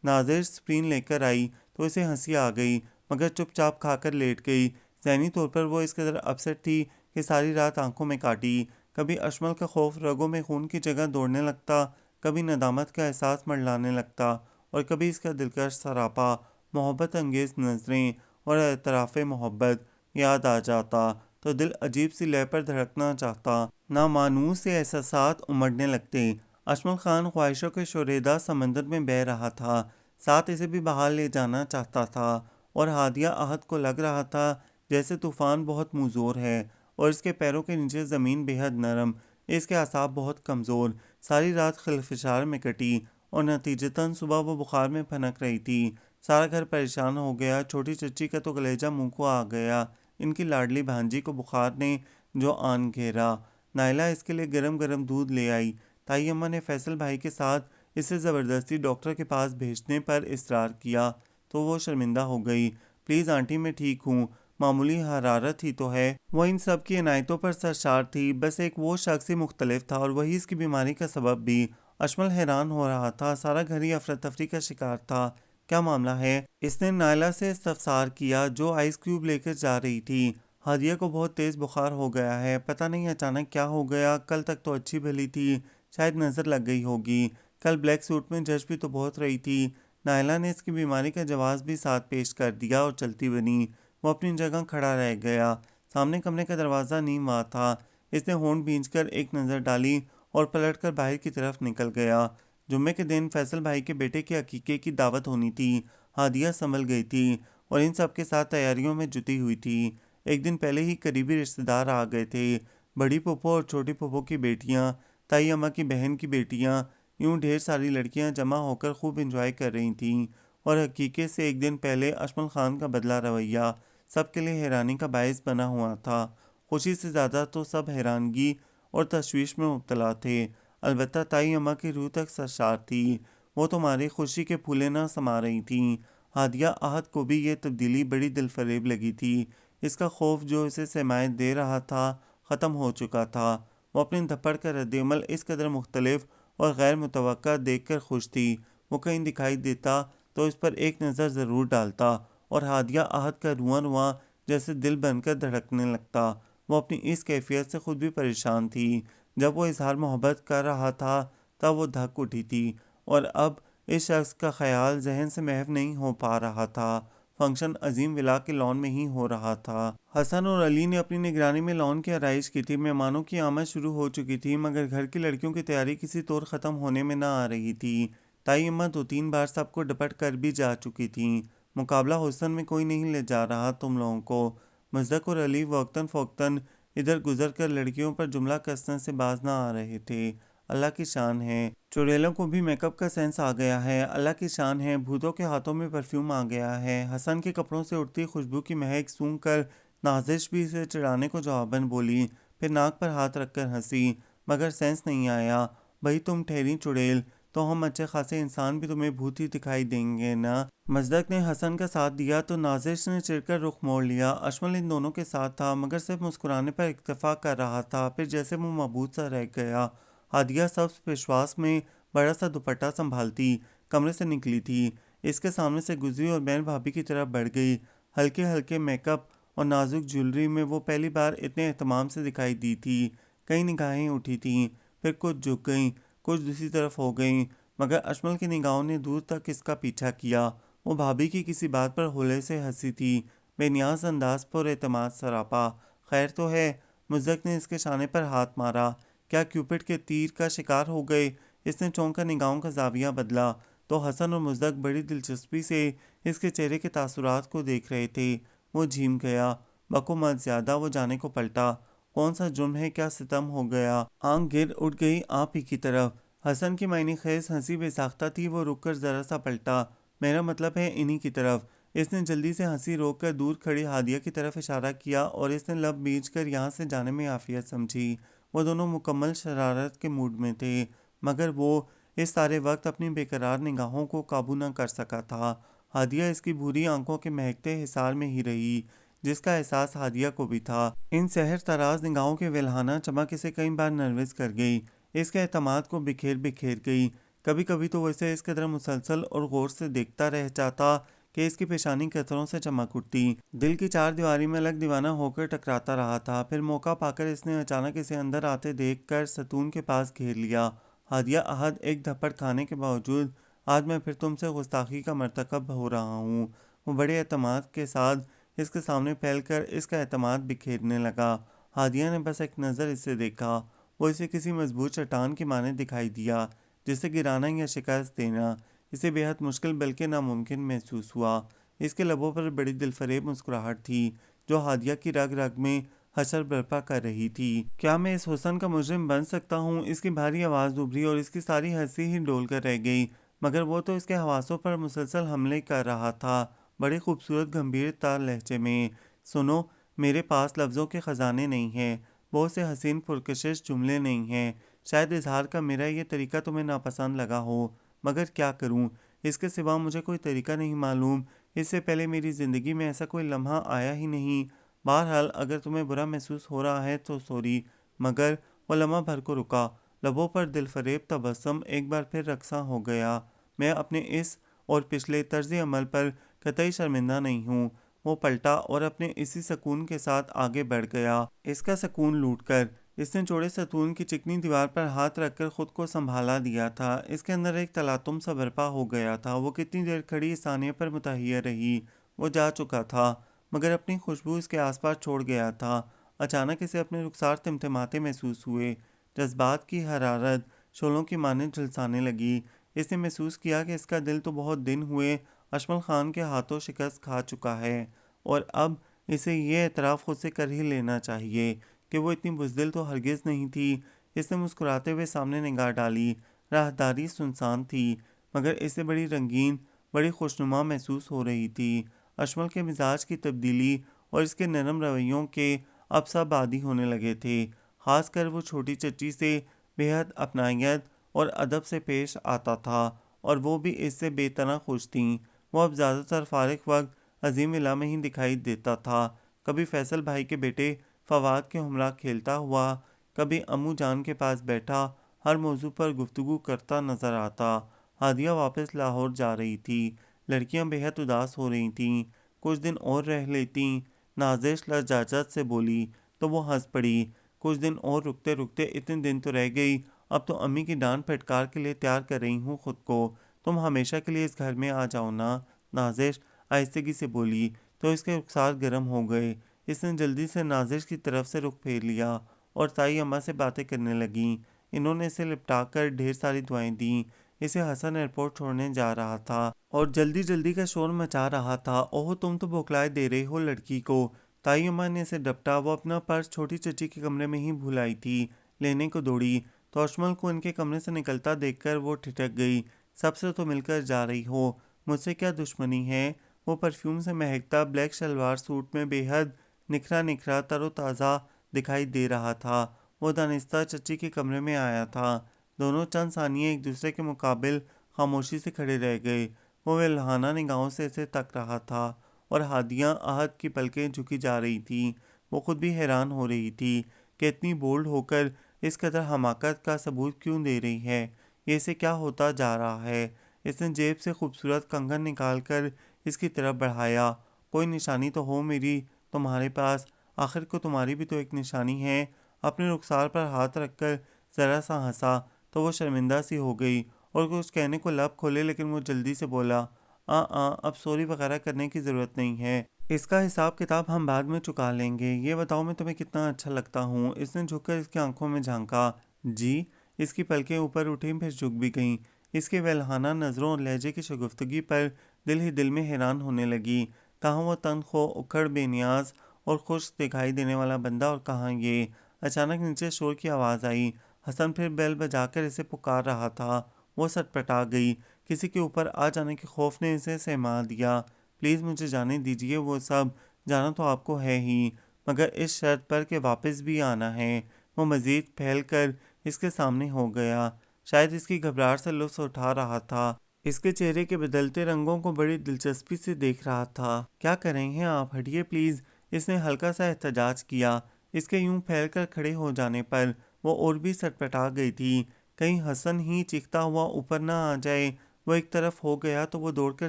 نازش اسپرین لے کر آئی تو اسے ہنسی آ گئی، مگر چپ چاپ کھا کر لیٹ گئی۔ ذہنی طور پر وہ اس قدر اپسٹ تھی کہ ساری رات آنکھوں میں کاٹی۔ کبھی اشمل کا خوف رگوں میں خون کی جگہ دوڑنے لگتا، کبھی ندامت کا احساس منڈلانے لگتا، اور کبھی اس کا دلکش سراپا محبت انگیز نظریں اور اعتراف محبت یاد آ جاتا تو دل عجیب سی لے پر دھڑکنا چاہتا، نامانوس سے احساسات امڑنے لگتے۔ اشمل خان خواہشوں کے شوریدہ سمندر میں بہہ رہا تھا، ساتھ اسے بھی بہا لے جانا چاہتا تھا، اور ہادیہ احد کو لگ رہا تھا جیسے طوفان بہت منظور ہے اور اس کے پیروں کے نیچے زمین بے حد نرم، اس کے اعصاب بہت کمزور۔ ساری رات خلفشار میں کٹی اور نتیجتاً صبح وہ بخار میں پھنک رہی تھی۔ سارا گھر پریشان ہو گیا، چھوٹی چچی کا تو کلیجہ منہ کو آ گیا، ان کی لاڈلی بھانجی کو بخار نے جو آن گھیرا۔ نائلہ اس کے لیے گرم گرم دودھ لے آئی۔ تائی اماں نے فیصل بھائی کے ساتھ اسے زبردستی ڈاکٹر کے پاس بھیجنے پر اصرار کیا تو وہ شرمندہ ہو گئی۔ پلیز آنٹی میں ٹھیک ہوں، معمولی حرارت ہی تو ہے۔ وہ ان سب کی عنایتوں پر سرشار تھی، بس ایک وہ شخص ہی مختلف تھا اور وہی اس کی بیماری کا سبب بھی۔ اشمل حیران ہو رہا تھا، سارا گھر ہی افراتفری کا شکار تھا۔ کیا معاملہ ہے؟ اس نے نائلہ سے استفسار کیا جو آئس کیوب لے کر جا رہی تھی۔ ہادیہ کو بہت تیز بخار ہو گیا ہے، پتہ نہیں اچانک کیا ہو گیا، کل تک تو اچھی بھلی تھی، شاید نظر لگ گئی ہوگی، کل بلیک سوٹ میں جش بھی تو بہت رہی تھی۔ نائلہ نے اس کی بیماری کا جواز بھی ساتھ پیش کر دیا اور چلتی بنی۔ وہ اپنی جگہ کھڑا رہ گیا۔ سامنے کمرے کا دروازہ نیم وا تھا۔ اس نے ہونٹ بھینچ کر ایک نظر ڈالی اور پلٹ کر باہر کی طرف نکل گیا۔ جمعے کے دن فیصل بھائی کے بیٹے کے عقیقے کی دعوت ہونی تھی۔ ہادیہ سنبھل گئی تھی اور ان سب کے ساتھ تیاریوں میں جٹی ہوئی تھی۔ ایک دن پہلے ہی قریبی رشتہ دار آ گئے تھے، بڑی پھپھو اور چھوٹی پھپھو کی بیٹیاں، تائی اماں کی بہن کی بیٹیاں، یوں ڈھیر ساری لڑکیاں جمع ہو کر خوب انجوائے کر رہی تھیں، اور عقیقے سے ایک دن پہلے اشمل خان کا بدلہ رویہ سب کے لیے حیرانی کا باعث بنا ہوا تھا۔ خوشی سے زیادہ تو سب حیرانگی اور تشویش میں مبتلا تھے، البتہ تائی اماں کی روح تک سرشار تھی، وہ تمہاری خوشی کے پھولے نہ سما رہی تھیں۔ ہادیہ احد کو بھی یہ تبدیلی بڑی دل فریب لگی تھی۔ اس کا خوف جو اسے سماعت دے رہا تھا ختم ہو چکا تھا۔ وہ اپنے دھپڑ کا رد عمل اس قدر مختلف اور غیر متوقع دیکھ کر خوش تھی۔ وہ کہیں دکھائی دیتا تو اس پر ایک نظر ضرور ڈالتا اور ہادیہ احد کا رواں رواں جیسے دل بن کر دھڑکنے لگتا۔ وہ اپنی اس کیفیت سے خود بھی پریشان تھی۔ جب وہ اظہار محبت کر رہا تھا تب وہ دھک اٹھی تھی، اور اب اس شخص کا خیال ذہن سے محو نہیں ہو پا رہا تھا۔ فنکشن عظیم ولا کے لان میں ہی ہو رہا تھا۔ حسن اور علی نے اپنی نگرانی میں لان کی آرائش کی تھی۔ مہمانوں کی آمد شروع ہو چکی تھی، مگر گھر کی لڑکیوں کی تیاری کسی طور ختم ہونے میں نہ آ رہی تھی۔ تائی اماں 2-3 بار سب کو ڈپٹ کر بھی جا چکی تھیں۔ مقابلہ حسن میں کوئی نہیں لے جا رہا تم لوگوں کو۔ مصدق اور علی وقتاً فوقتاً ادھر گزر کر لڑکیوں پر جملہ کسنے سے باز نہ آ رہے تھے۔ اللہ کی شان ہے، چڑیلوں کو بھی میک اپ کا سینس آ گیا ہے۔ اللہ کی شان ہے، بھوتوں کے ہاتھوں میں پرفیوم آ گیا ہے۔ حسن کے کپڑوں سے اٹھتی خوشبو کی مہک سونگھ کر نازش بھی اسے چڑھانے کو جواباً بولی، پھر ناک پر ہاتھ رکھ کر ہنسی، مگر سینس نہیں آیا۔ بھئی تم ٹھہری چڑیل، تو ہم اچھے خاصے انسان بھی تمہیں بھوت ہی دکھائی دیں گے نا۔ مصدق نے حسن کا ساتھ دیا تو نازش نے چڑھ کر رخ موڑ لیا۔ اشمل ان دونوں کے ساتھ تھا، مگر صرف مسکرانے پر اکتفا کر رہا تھا، پھر جیسے وہ مبہوت سا رہ گیا۔ ہادیہ سبز پشواس میں بڑا سا دوپٹہ سنبھالتی کمرے سے نکلی تھی، اس کے سامنے سے گزری اور بہن بھابھی کی طرف بڑھ گئی۔ ہلکے ہلکے میک اپ اور نازک جیولری میں وہ پہلی بار اتنے اہتمام سے دکھائی دی تھی۔ کئی نگاہیں اٹھی تھیں، پھر کچھ جھک گئیں، کچھ دوسری طرف ہو گئیں، مگر اشمل کی نگاہوں نے دور تک اس کا پیچھا کیا۔ وہ بھابھی کی کسی بات پر ہولے سے ہنسی تھی، بے نیاز انداز پر اعتماد سراپا۔ خیر تو ہے؟ مزدک نے اس کے شانے پر ہاتھ مارا۔ کیا کیوپٹ کے تیر کا شکار ہو گئے؟ اس نے چونک کر نگاہوں کا زاویہ بدلا تو حسن اور مزدک بڑی دلچسپی سے اس کے چہرے کے تاثرات کو دیکھ رہے تھے۔ وہ جھیم گیا۔ بکو مت زیادہ، وہ جانے کو پلٹا۔ کون سا جرم ہے، کیا ستم ہو گیا؟ آنکھ گر اٹھ گئی آپ ہی کی طرف۔ حسن کی معنی خیز ہنسی بے ساختہ تھی، وہ رک کر ذرا سا پلٹا۔ میرا مطلب ہے انہی کی طرف۔ اس نے جلدی سے ہنسی روک کر دور کھڑی ہادیہ کی طرف اشارہ کیا اور اس نے لب بیچ کر یہاں سے جانے میں عافیت سمجھی۔ وہ دونوں مکمل شرارت کے موڈ میں تھے، مگر وہ اس سارے وقت اپنی بے قرار نگاہوں کو قابو نہ کر سکا تھا۔ ہادیہ اس کی بھوری آنکھوں کے مہکتے حصار میں ہی رہی، جس کا احساس ہادیہ کو بھی تھا۔ ان سحر تراز نگاہوں کے ولہانہ چمک اسے کئی بار نروس کر گئی، اس کے اعتماد کو بکھیر بکھیر گئی۔ کبھی کبھی تو وہ اسے اس قدر مسلسل اور غور سے دیکھتا رہ جاتا کہ اس کی پیشانی قطروں سے چمک اٹھتی۔ دل کی چار دیواری میں الگ دیوانہ ہو کر ٹکراتا رہا تھا۔ پھر موقع پا کر اس نے اچانک اسے اندر آتے دیکھ کر ستون کے پاس گھیر لیا۔ ہادیہ احد، ایک دھپڑ کھانے کے باوجود آج میں پھر تم سے گستاخی کا مرتکب ہو رہا ہوں۔ وہ بڑے اعتماد کے ساتھ اس کے سامنے پھیل کر اس کا اعتماد بکھیرنے لگا۔ ہادیہ نے بس ایک نظر اسے دیکھا۔ وہ اسے کسی مضبوط چٹان کی مانند دکھائی دیا جسے گرانا یا شکست دینا اسے بے حد مشکل بلکہ ناممکن محسوس ہوا۔ اس کے لبوں پر بڑی دلفریب مسکراہٹ تھی جو ہادیہ کی رگ رگ میں حشر برپا کر رہی تھی۔ کیا میں اس حسن کا مجرم بن سکتا ہوں؟ اس کی بھاری آواز ابھری اور اس کی ساری ہستی ہی ڈول کر رہ گئی، مگر وہ تو اس کے حواسوں پر مسلسل حملے کر رہا تھا، بڑے خوبصورت گمبھیر تار لہجے میں۔ سنو، میرے پاس لفظوں کے خزانے نہیں ہیں، بہت سے حسین پرکشش جملے نہیں ہیں، شاید اظہار کا میرا یہ طریقہ تمہیں ناپسند لگا ہو، مگر کیا کروں، اس کے سوا مجھے کوئی طریقہ نہیں معلوم۔ اس سے پہلے میری زندگی میں ایسا کوئی لمحہ آیا ہی نہیں۔ بہرحال اگر تمہیں برا محسوس ہو رہا ہے تو سوری، مگر وہ لمحہ بھر کو رکا، لبوں پر دلفریب تبسم ایک بار پھر رقصاں ہو گیا۔ میں اپنے اس اور پچھلے طرز عمل پر قطعی شرمندہ نہیں ہوں۔ وہ پلٹا اور اپنے اسی سکون کے ساتھ آگے بڑھ گیا، اس کا سکون لوٹ کر۔ اس نے چوڑے ستون کی چکنی دیوار پر ہاتھ رکھ کر خود کو سنبھالا دیا تھا۔ اس کے اندر ایک تلاطم سا برپا ہو گیا تھا۔ وہ کتنی دیر کھڑی اس ثانیے پر متحیر رہی۔ وہ جا چکا تھا، مگر اپنی خوشبو اس کے آس پاس چھوڑ گیا تھا۔ اچانک اسے اپنے رخسار تمتماتے محسوس ہوئے، جذبات کی حرارت شعلوں کی مانند جھلسانے لگی۔ اس نے محسوس کیا کہ اس کا دل تو بہت دن ہوئے اشمل خان کے ہاتھوں شکست کھا چکا ہے، اور اب اسے یہ اعتراف خود سے کر ہی لینا چاہیے کہ وہ اتنی بزدل تو ہرگز نہیں تھی۔ اس نے مسکراتے ہوئے سامنے نگاہ ڈالی۔ راہداری سنسان تھی، مگر اسے بڑی رنگین، بڑی خوشنما محسوس ہو رہی تھی۔ اشمل کے مزاج کی تبدیلی اور اس کے نرم رویوں کے اب سب عادی ہونے لگے تھے، خاص کر وہ چھوٹی چچی سے بے حد اپنائیت اور ادب سے پیش آتا تھا، اور وہ بھی اس سے بے طرح خوش تھیں۔ وہ اب زیادہ تر فارغ وقت عظیم ولا میں ہی دکھائی دیتا تھا، کبھی فیصل بھائی کے بیٹے فواد کے ہمراہ کھیلتا ہوا، کبھی امو جان کے پاس بیٹھا ہر موضوع پر گفتگو کرتا نظر آتا۔ ہادیہ واپس لاہور جا رہی تھی، لڑکیاں بے حد اداس ہو رہی تھیں۔ کچھ دن اور رہ لیتیں، نازش لجاجت سے بولی تو وہ ہنس پڑی۔ کچھ دن اور رکتے رکتے اتنے دن تو رہ گئی، اب تو امی کی ڈانٹ پھٹکار کے لیے تیار کر رہی ہوں خود کو۔ تم ہمیشہ کے لیے اس گھر میں آ جاؤ نا، نازش آہستگی سے بولی تو اس کے رخسار گرم ہو گئے۔ اس نے جلدی سے نازش کی طرف سے رخ پھیر لیا اور تائی اماں سے باتیں کرنے لگیں۔ انہوں نے اسے لپٹا کر ڈھیر ساری دعائیں دیں۔ اسے حسن ایئرپورٹ چھوڑنے جا رہا تھا اور جلدی جلدی کا شور مچا رہا تھا۔ اوہ، تم تو بوکھلائے دے رہے ہو لڑکی کو۔ تائی اماں نے اسے ڈپٹا۔ وہ اپنا پرس چھوٹی چچی کے کمرے میں ہی بھول آئی تھی، لینے کو دوڑی تو اشمل کو ان کے کمرے سے نکلتا دیکھ کر وہ ٹھٹک گئی۔ سب سے تو مل کر جا رہی ہو، مجھ سے کیا دشمنی ہے؟ وہ پرفیوم سے مہکتا بلیک شلوار سوٹ میں بے حد نکھرا نکھرا تر و تازہ دکھائی دے رہا تھا۔ وہ دانستہ چچی کے کمرے میں آیا تھا۔ دونوں چند ثانیے ایک دوسرے کے مقابل خاموشی سے کھڑے رہ گئے۔ وہ ولہانہ نگاہوں سے اسے تک رہا تھا اور ہادیہ احد کی پلکیں جھکی جا رہی تھیں۔ وہ خود بھی حیران ہو رہی تھی کہ اتنی بولڈ ہو کر اس قدر حماقت کا ثبوت کیوں دے رہی ہے، یہ اسے کیا ہوتا جا رہا ہے۔ اس نے جیب سے خوبصورت کنگن نکال کر اس کی طرف بڑھایا۔ کوئی نشانی تو ہو میری تمہارے پاس، آخر کو تمہاری بھی تو ایک نشانی ہے۔ اپنے رخسار پر ہاتھ رکھ کر ذرا سا ہنسا تو وہ شرمندہ سی ہو گئی اور کچھ کہنے کو لب کھولے، لیکن وہ جلدی سے بولا، اب سوری وغیرہ کرنے کی ضرورت نہیں ہے، اس کا حساب کتاب ہم بعد میں چکا لیں گے، یہ بتاؤ میں تمہیں کتنا اچھا لگتا ہوں۔ اس نے جھک کر اس کی آنکھوں میں جھانکا۔ جی؟ اس کی پلکیں اوپر اٹھیں پھر جھک بھی گئیں۔ اس کے ویلہانہ نظروں اور لہجے کی شگفتگی پر دل ہی دل میں حیران ہونے لگی۔ کہاں وہ تنخو اکھڑ بے نیاز اور خوش دکھائی دینے والا بندہ اور کہاں یہ؟ اچانک نیچے شور کی آواز آئی۔ حسن پھر بیل بجا کر اسے پکار رہا تھا۔ وہ سٹپٹا گئی۔ کسی کے اوپر آ جانے کے خوف نے اسے سہما دیا۔ پلیز مجھے جانے دیجیے، وہ سب جانا تو آپ کو ہے ہی، مگر اس شرط پر کہ واپس بھی آنا ہے۔ وہ مزید پھیل کر اس کے سامنے ہو گیا، شاید اس کی گھبراہٹ سے لطف اٹھا رہا تھا، اس کے چہرے کے بدلتے رنگوں کو بڑی دلچسپی سے دیکھ رہا تھا۔ کیا کر رہے ہیں آپ؟ ہٹیے پلیز، اس نے ہلکا سا احتجاج کیا۔ اس کے یوں پھیل کر کھڑے ہو جانے پر وہ اور بھی سٹپٹا گئی تھی، کہیں حسن ہی چیختا ہوا اوپر نہ آ جائے۔ وہ ایک طرف ہو گیا تو وہ دوڑ کر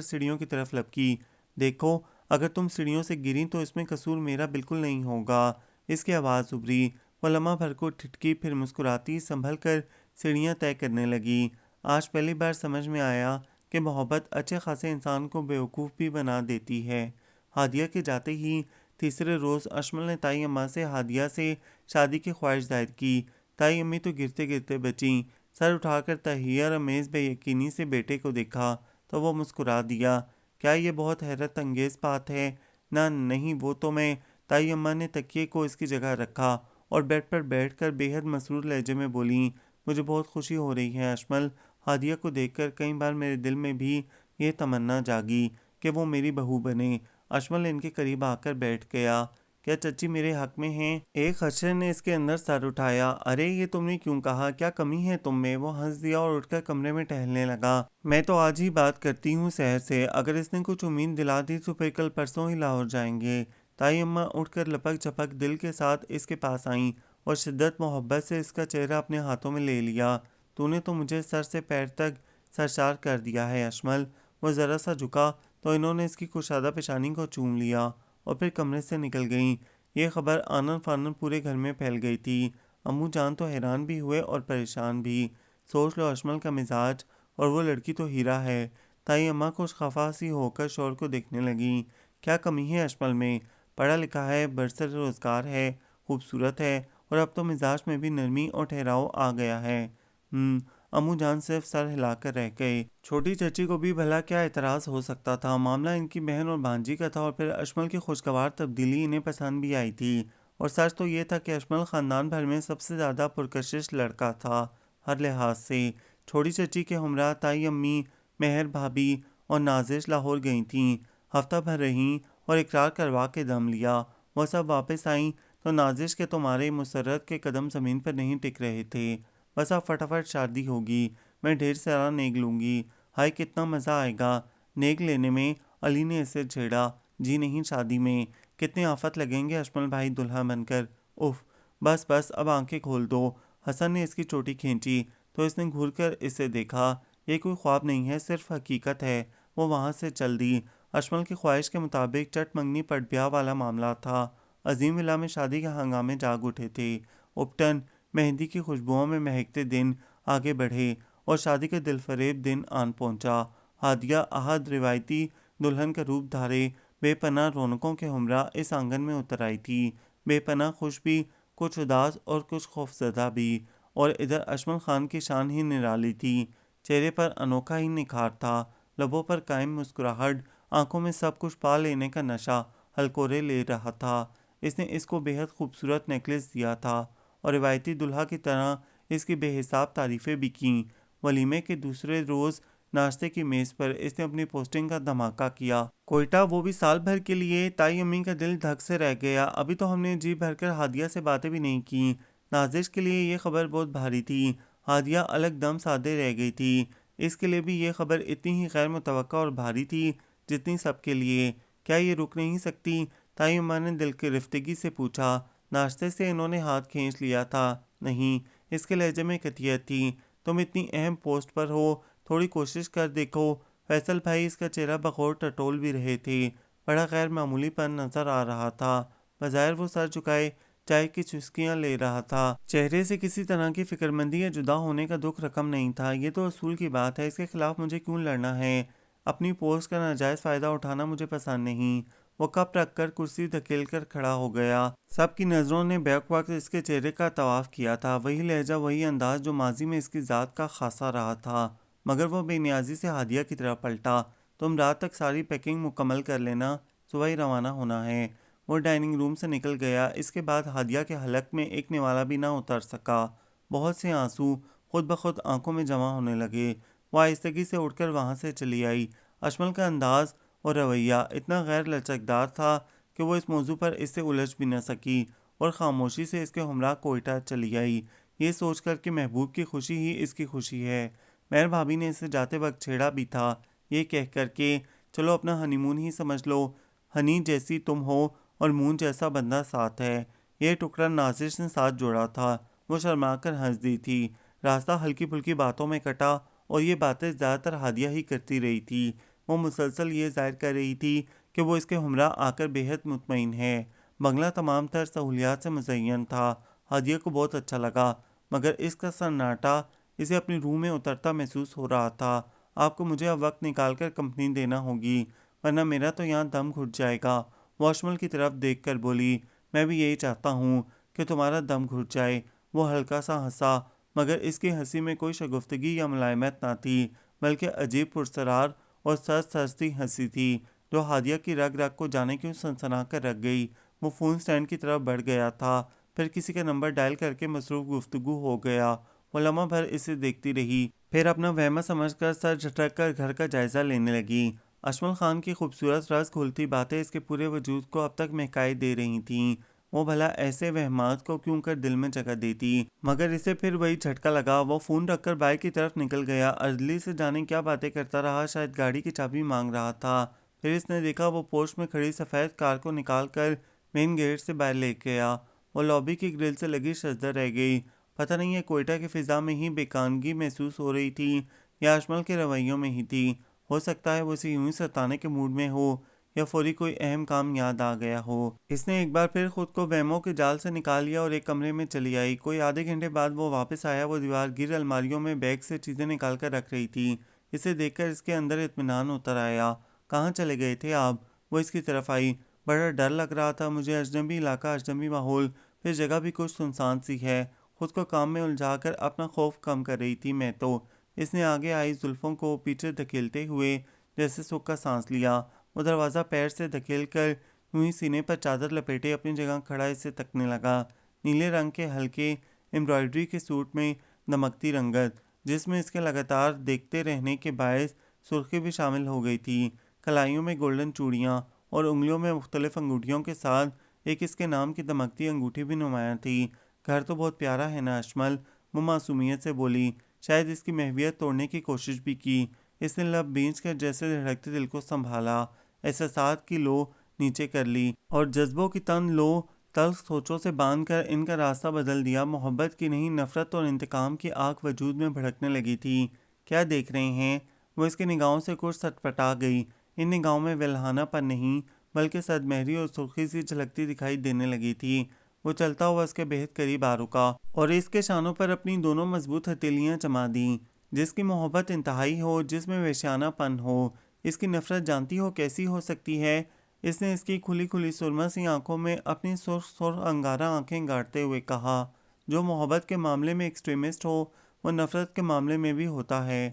سیڑھیوں کی طرف لپکی۔ دیکھو، اگر تم سیڑھیوں سے گریں تو اس میں قصور میرا بالکل نہیں ہوگا، اس کی آواز ابھری۔ وہ لمحہ بھر کو ٹھٹکی، پھر مسکراتی سنبھل کر سیڑھیاں طے کرنے لگی۔ آج پہلی بار سمجھ میں آیا کہ محبت اچھے خاصے انسان کو بیوقوف بھی بنا دیتی ہے۔ ہادیہ کے جاتے ہی تیسرے روز اشمل نے تائی اماں سے ہادیہ سے شادی کی خواہش ظاہر کی۔ تائی امی تو گرتے گرتے بچیں۔ سر اٹھا کر تحیر آمیز بے یقینی سے بیٹے کو دیکھا تو وہ مسکرا دیا۔ کیا یہ بہت حیرت انگیز بات ہے؟ نہ نہیں، وہ تو میں۔ تائی اماں نے تکیے کو اس کی جگہ رکھا اور بیڈ پر بیٹھ کر بے حد مسرور لہجے میں بولیں، مجھے بہت خوشی ہو رہی ہے اشمل، ہادیہ کو دیکھ کر کئی بار میرے دل میں بھی یہ تمنا جاگی کہ وہ میری بہو بنے۔ اشمل ان کے قریب آ کر بیٹھ گیا۔ کیا چچی میرے حق میں ہیں؟ ایک خدشے نے اس کے اندر سر اٹھایا۔ ارے یہ تم نے کیوں کہا؟ کیا کمی ہے تم میں؟ وہ ہنس دیا اور اٹھ کر کمرے میں ٹہلنے لگا۔ میں تو آج ہی بات کرتی ہوں سحر سے، اگر اس نے کچھ امید دلا دی تو پھر کل پرسوں ہی لاہور جائیں گے۔ تائی اماں اٹھ کر لپک جھپک دل کے ساتھ اس کے پاس آئیں اور شدت محبت سے اس کا چہرہ اپنے ہاتھوں میں لے لیا۔ تو نے تو مجھے سر سے پیر تک سرشار کر دیا ہے اشمل۔ وہ ذرا سا جھکا تو انہوں نے اس کی کشادہ پیشانی کو چوم لیا اور پھر کمرے سے نکل گئیں۔ یہ خبر آنن فانن پورے گھر میں پھیل گئی تھی۔ امو جان تو حیران بھی ہوئے اور پریشان بھی۔ سوچ لو اشمل کا مزاج، اور وہ لڑکی تو ہیرا ہے۔ تائی اماں کچھ خفا سی ہو کر شوہر کو دیکھنے لگیں۔ کیا کمی ہے اشمل میں؟ پڑھا لکھا ہے، برسر روزگار ہے، خوبصورت ہے، اور اب تو مزاج میں بھی نرمی اور ٹھہراؤ آ گیا ہے۔ امو جان صرف سر ہلا کر رہ گئے۔ چھوٹی چچی کو بھی بھلا کیا اعتراض ہو سکتا تھا؟ معاملہ ان کی بہن اور بھانجی کا تھا، اور پھر اشمل کی خوشگوار تبدیلی انہیں پسند بھی آئی تھی۔ اور سچ تو یہ تھا کہ اشمل خاندان بھر میں سب سے زیادہ پرکشش لڑکا تھا، ہر لحاظ سے۔ چھوٹی چچی کے ہمراہ تائی امی، مہر بھابھی اور نازش لاہور گئی تھیں، ہفتہ بھر رہیں اور اقرار کروا کے دم لیا۔ وہ سب واپس آئیں تو نازش کے تمہارے مسرت کے قدم زمین پر نہیں ٹک رہے تھے۔ بس اب فٹافٹ شادی ہوگی، میں ڈھیر سارا نیک لوں گی۔ ہائے کتنا مزہ آئے گا نیک لینے میں، علی نے اسے چھیڑا۔ جی نہیں، شادی میں۔ کتنے آفت لگیں گے اشمل بھائی دلہا بن کر۔ اف، بس بس اب آنکھیں کھول دو۔ حسن نے اس کی چوٹی کھینچی تو اس نے گھور کر اسے دیکھا۔ یہ کوئی خواب نہیں ہے، صرف حقیقت ہے۔ وہ وہاں سے چل دی۔ اشمل کی خواہش کے مطابق چٹ منگنی پٹ بیاہ والا معاملہ تھا۔ عظیم ولا میں شادی کے ہنگامے جاگ اٹھے تھے۔ اپٹن مہندی کی خوشبوؤں میں مہکتے دن آگے بڑھے اور شادی کے دل فریب دن آن پہنچا۔ ہادیہ احد روایتی دلہن کا روپ دھارے بے پناہ رونقوں کے ہمراہ اس آنگن میں اتر آئی تھی، بے پناہ خوش بھی، کچھ اداس اور کچھ خوفزدہ بھی۔ اور ادھر اشمل خان کی شان ہی نرالی تھی، چہرے پر انوکھا ہی نکھار تھا، لبوں پر قائم مسکراہٹ، آنکھوں میں سب کچھ پا لینے کا نشہ ہلکورے لے رہا تھا۔ اس نے اس کو بے حد خوبصورت نیکلس دیا تھا اور روایتی دلہا کی طرح اس کی بے حساب تعریفیں بھی کیں۔ ولیمے کے دوسرے روز ناشتے کی میز پر اس نے اپنی پوسٹنگ کا دھماکہ کیا۔ کوئٹہ، وہ بھی سال بھر کے لیے۔ تائی امی کا دل دھک سے رہ گیا۔ ابھی تو ہم نے جی بھر کر ہادیہ سے باتیں بھی نہیں کیں۔ نازش کے لیے یہ خبر بہت بھاری تھی۔ ہادیہ الگ دم سادے رہ گئی تھی۔ اس کے لیے بھی یہ خبر اتنی ہی غیر متوقع اور بھاری تھی جتنی سب کے لیے۔ کیا یہ رک نہیں سکتی؟ تائی اماں نے دل کی رفتگی سے پوچھا۔ ناشتے سے انہوں نے ہاتھ کھینچ لیا تھا۔ نہیں، اس کے لہجے میں قطعیت تھی۔ تم اتنی اہم پوسٹ پر ہو، تھوڑی کوشش کر دیکھو۔ فیصل بھائی اس کا چہرہ بغور ٹٹول بھی رہے تھے، بڑا غیر معمولی پن نظر آ رہا تھا۔ بظاہر وہ سر جھکائے چائے کی چسکیاں لے رہا تھا، چہرے سے کسی طرح کی فکرمندی یا جدا ہونے کا دکھ رقم نہیں تھا۔ یہ تو اصول کی بات ہے، اس کے خلاف مجھے کیوں لڑنا ہے؟ اپنی پوسٹ کا ناجائز فائدہ اٹھانا مجھے پسند نہیں۔ وہ کپ رکھ کر کرسی دھکیل کر کھڑا ہو گیا۔ سب کی نظروں نے بیک وقت اس کے چہرے کا طواف کیا تھا، وہی لہجہ، وہی انداز جو ماضی میں اس کی ذات کا خاصا رہا تھا۔ مگر وہ بے نیازی سے ہادیہ کی طرف پلٹا۔ تم رات تک ساری پیکنگ مکمل کر لینا، صبح ہی روانہ ہونا ہے۔ وہ ڈائننگ روم سے نکل گیا۔ اس کے بعد ہادیہ کے حلق میں ایک نوالا بھی نہ اتر سکا۔ بہت سے آنسو خود بخود آنکھوں میں جمع ہونے لگے۔ وہ آہستگی سے اٹھ کر وہاں سے چلی آئی۔ اشمل کا انداز اور رویہ اتنا غیر لچکدار تھا کہ وہ اس موضوع پر اس سے الجھ بھی نہ سکی اور خاموشی سے اس کے ہمراہ کوئٹہ چلی آئی، یہ سوچ کر کہ محبوب کی خوشی ہی اس کی خوشی ہے۔ مہر بھابھی نے اسے جاتے وقت چھیڑا بھی تھا، یہ کہہ کر کہ چلو اپنا ہنی مون ہی سمجھ لو، ہنی جیسی تم ہو اور مون جیسا بندہ ساتھ ہے۔ یہ ٹکڑا نازش نے ساتھ جوڑا تھا۔ وہ شرما کر ہنس دی تھی۔ راستہ ہلکی پھلکی باتوں میں کٹا اور یہ باتیں زیادہ تر ہادیہ ہی کرتی رہی تھی۔ وہ مسلسل یہ ظاہر کر رہی تھی کہ وہ اس کے ہمراہ آ کر بے حد مطمئن ہے۔ بنگلہ تمام تر سہولیات سے مزین تھا۔ ہادیہ کو بہت اچھا لگا، مگر اس کا سناٹا اسے اپنی روح میں اترتا محسوس ہو رہا تھا۔ آپ کو مجھے اب وقت نکال کر کمپنی دینا ہوگی، ورنہ میرا تو یہاں دم گھٹ جائے گا۔ وہ اشمل کی طرف دیکھ کر بولی، میں بھی یہی چاہتا ہوں کہ تمہارا دم گھٹ جائے۔ وہ ہلکا سا ہنسا، مگر اس کی ہنسی میں کوئی شگفتگی یا ملائمت نہ تھی، بلکہ عجیب پرسرار اور سرسبزی ہنسی تھی جو ہادیہ کی رگ رگ کو جانے کیوں سنسنا کر رکھ گئی۔ وہ فون سٹینڈ کی طرف بڑھ گیا تھا، پھر کسی کا نمبر ڈائل کر کے مصروف گفتگو ہو گیا۔ وہ لمحہ بھر اسے دیکھتی رہی، پھر اپنا وہمہ سمجھ کر سر جھٹک کر گھر کا جائزہ لینے لگی۔ اشمل خان کی خوبصورت رس کھولتی باتیں اس کے پورے وجود کو اب تک مہکائی دے رہی تھیں۔ وہ بھلا ایسے وہمات کو کیوں کر دل میں جگہ دیتی، مگر اسے پھر وہی جھٹکا لگا۔ وہ فون رکھ کر بائک کی طرف نکل گیا۔ ارجلی سے جانے کیا باتیں کرتا رہا، شاید گاڑی کی چابی مانگ رہا تھا۔ پھر اس نے دیکھا وہ پورچ میں کھڑی سفید کار کو نکال کر مین گیٹ سے باہر لے گیا۔ وہ لابی کی گرل سے لگی شزدر رہ گئی۔ پتہ نہیں یہ کوئٹہ کی فضا میں ہی بیگانگی محسوس ہو رہی تھی یا اشمل کے رویوں میں ہی تھی۔ ہو سکتا ہے وہ اسے یوں ہی ستانے کے موڈ میں ہو یا فوری کوئی اہم کام یاد آ گیا ہو۔ اس نے ایک بار پھر خود کو وہموں کے جال سے نکال لیا اور ایک کمرے میں چلی آئی۔ کوئی آدھے گھنٹے بعد وہ واپس آیا۔ وہ دیوار گر الماریوں میں بیگ سے چیزیں نکال کر رکھ رہی تھی۔ اسے دیکھ کر اس کے اندر اطمینان اتر آیا۔ کہاں چلے گئے تھے آپ؟ وہ اس کی طرف آئی۔ بڑا ڈر لگ رہا تھا مجھے، اجنبی علاقہ، اجنبی ماحول، پھر جگہ بھی کچھ سنسان سی ہے۔ خود کو کام میں الجھا کر اپنا خوف کم کر رہی تھی میں تو۔ اس نے آگے آئی زلفوں کو پیچھے دھکیلتے ہوئے جیسے سکھ کا سانس لیا۔ وہ دروازہ پیر سے دھکیل کر یوں ہی سینے پر چادر لپیٹے اپنی جگہ کھڑا اسے تکنے لگا۔ نیلے رنگ کے ہلکے امبرائڈری کے سوٹ میں دمکتی رنگت، جس میں اس کے لگاتار دیکھتے رہنے کے باعث سرخی بھی شامل ہو گئی تھی۔ کلائیوں میں گولڈن چوڑیاں اور انگلیوں میں مختلف انگوٹھیوں کے ساتھ ایک اس کے نام کی دمکتی انگوٹھی بھی نمایاں تھی۔ گھر تو بہت پیارا ہے نا اشمل، وہ معصومیت سے بولی۔ شاید اس کی محویت توڑنے کی کوشش بھی کی۔ اس نے لب بھینچ کر جیسے دھڑکتے دل کو سنبھالا، احساسات کی لو نیچے کر لی اور جذبوں کی تن لو تلخ سوچوں سے باندھ کر ان کا راستہ بدل دیا۔ محبت کی نہیں، نفرت اور انتقام کی آگ وجود میں بھڑکنے لگی تھی۔ کیا دیکھ رہے ہیں؟ وہ اس کی نگاہوں سے کچھ سٹپٹا گئی۔ ان نگاہوں میں ولہانہ پن نہیں، بلکہ صد مہری اور سرخی سی جھلکتی دکھائی دینے لگی تھی۔ وہ چلتا ہوا اس کے بہت قریب آ رکا اور اس کے شانوں پر اپنی دونوں مضبوط ہتھیلیاں جما دیں۔ جس کی محبت انتہائی ہو، جس میں وحشیانہ پن ہو، اس کی نفرت جانتی ہو کیسی ہو سکتی ہے؟ اس نے اس کی کھلی کھلی سرمہ سی آنکھوں میں اپنی سرخ سرخ انگارہ آنکھیں گاڑتے ہوئے کہا، جو محبت کے معاملے میں ایکسٹریمسٹ ہو وہ نفرت کے معاملے میں بھی ہوتا ہے۔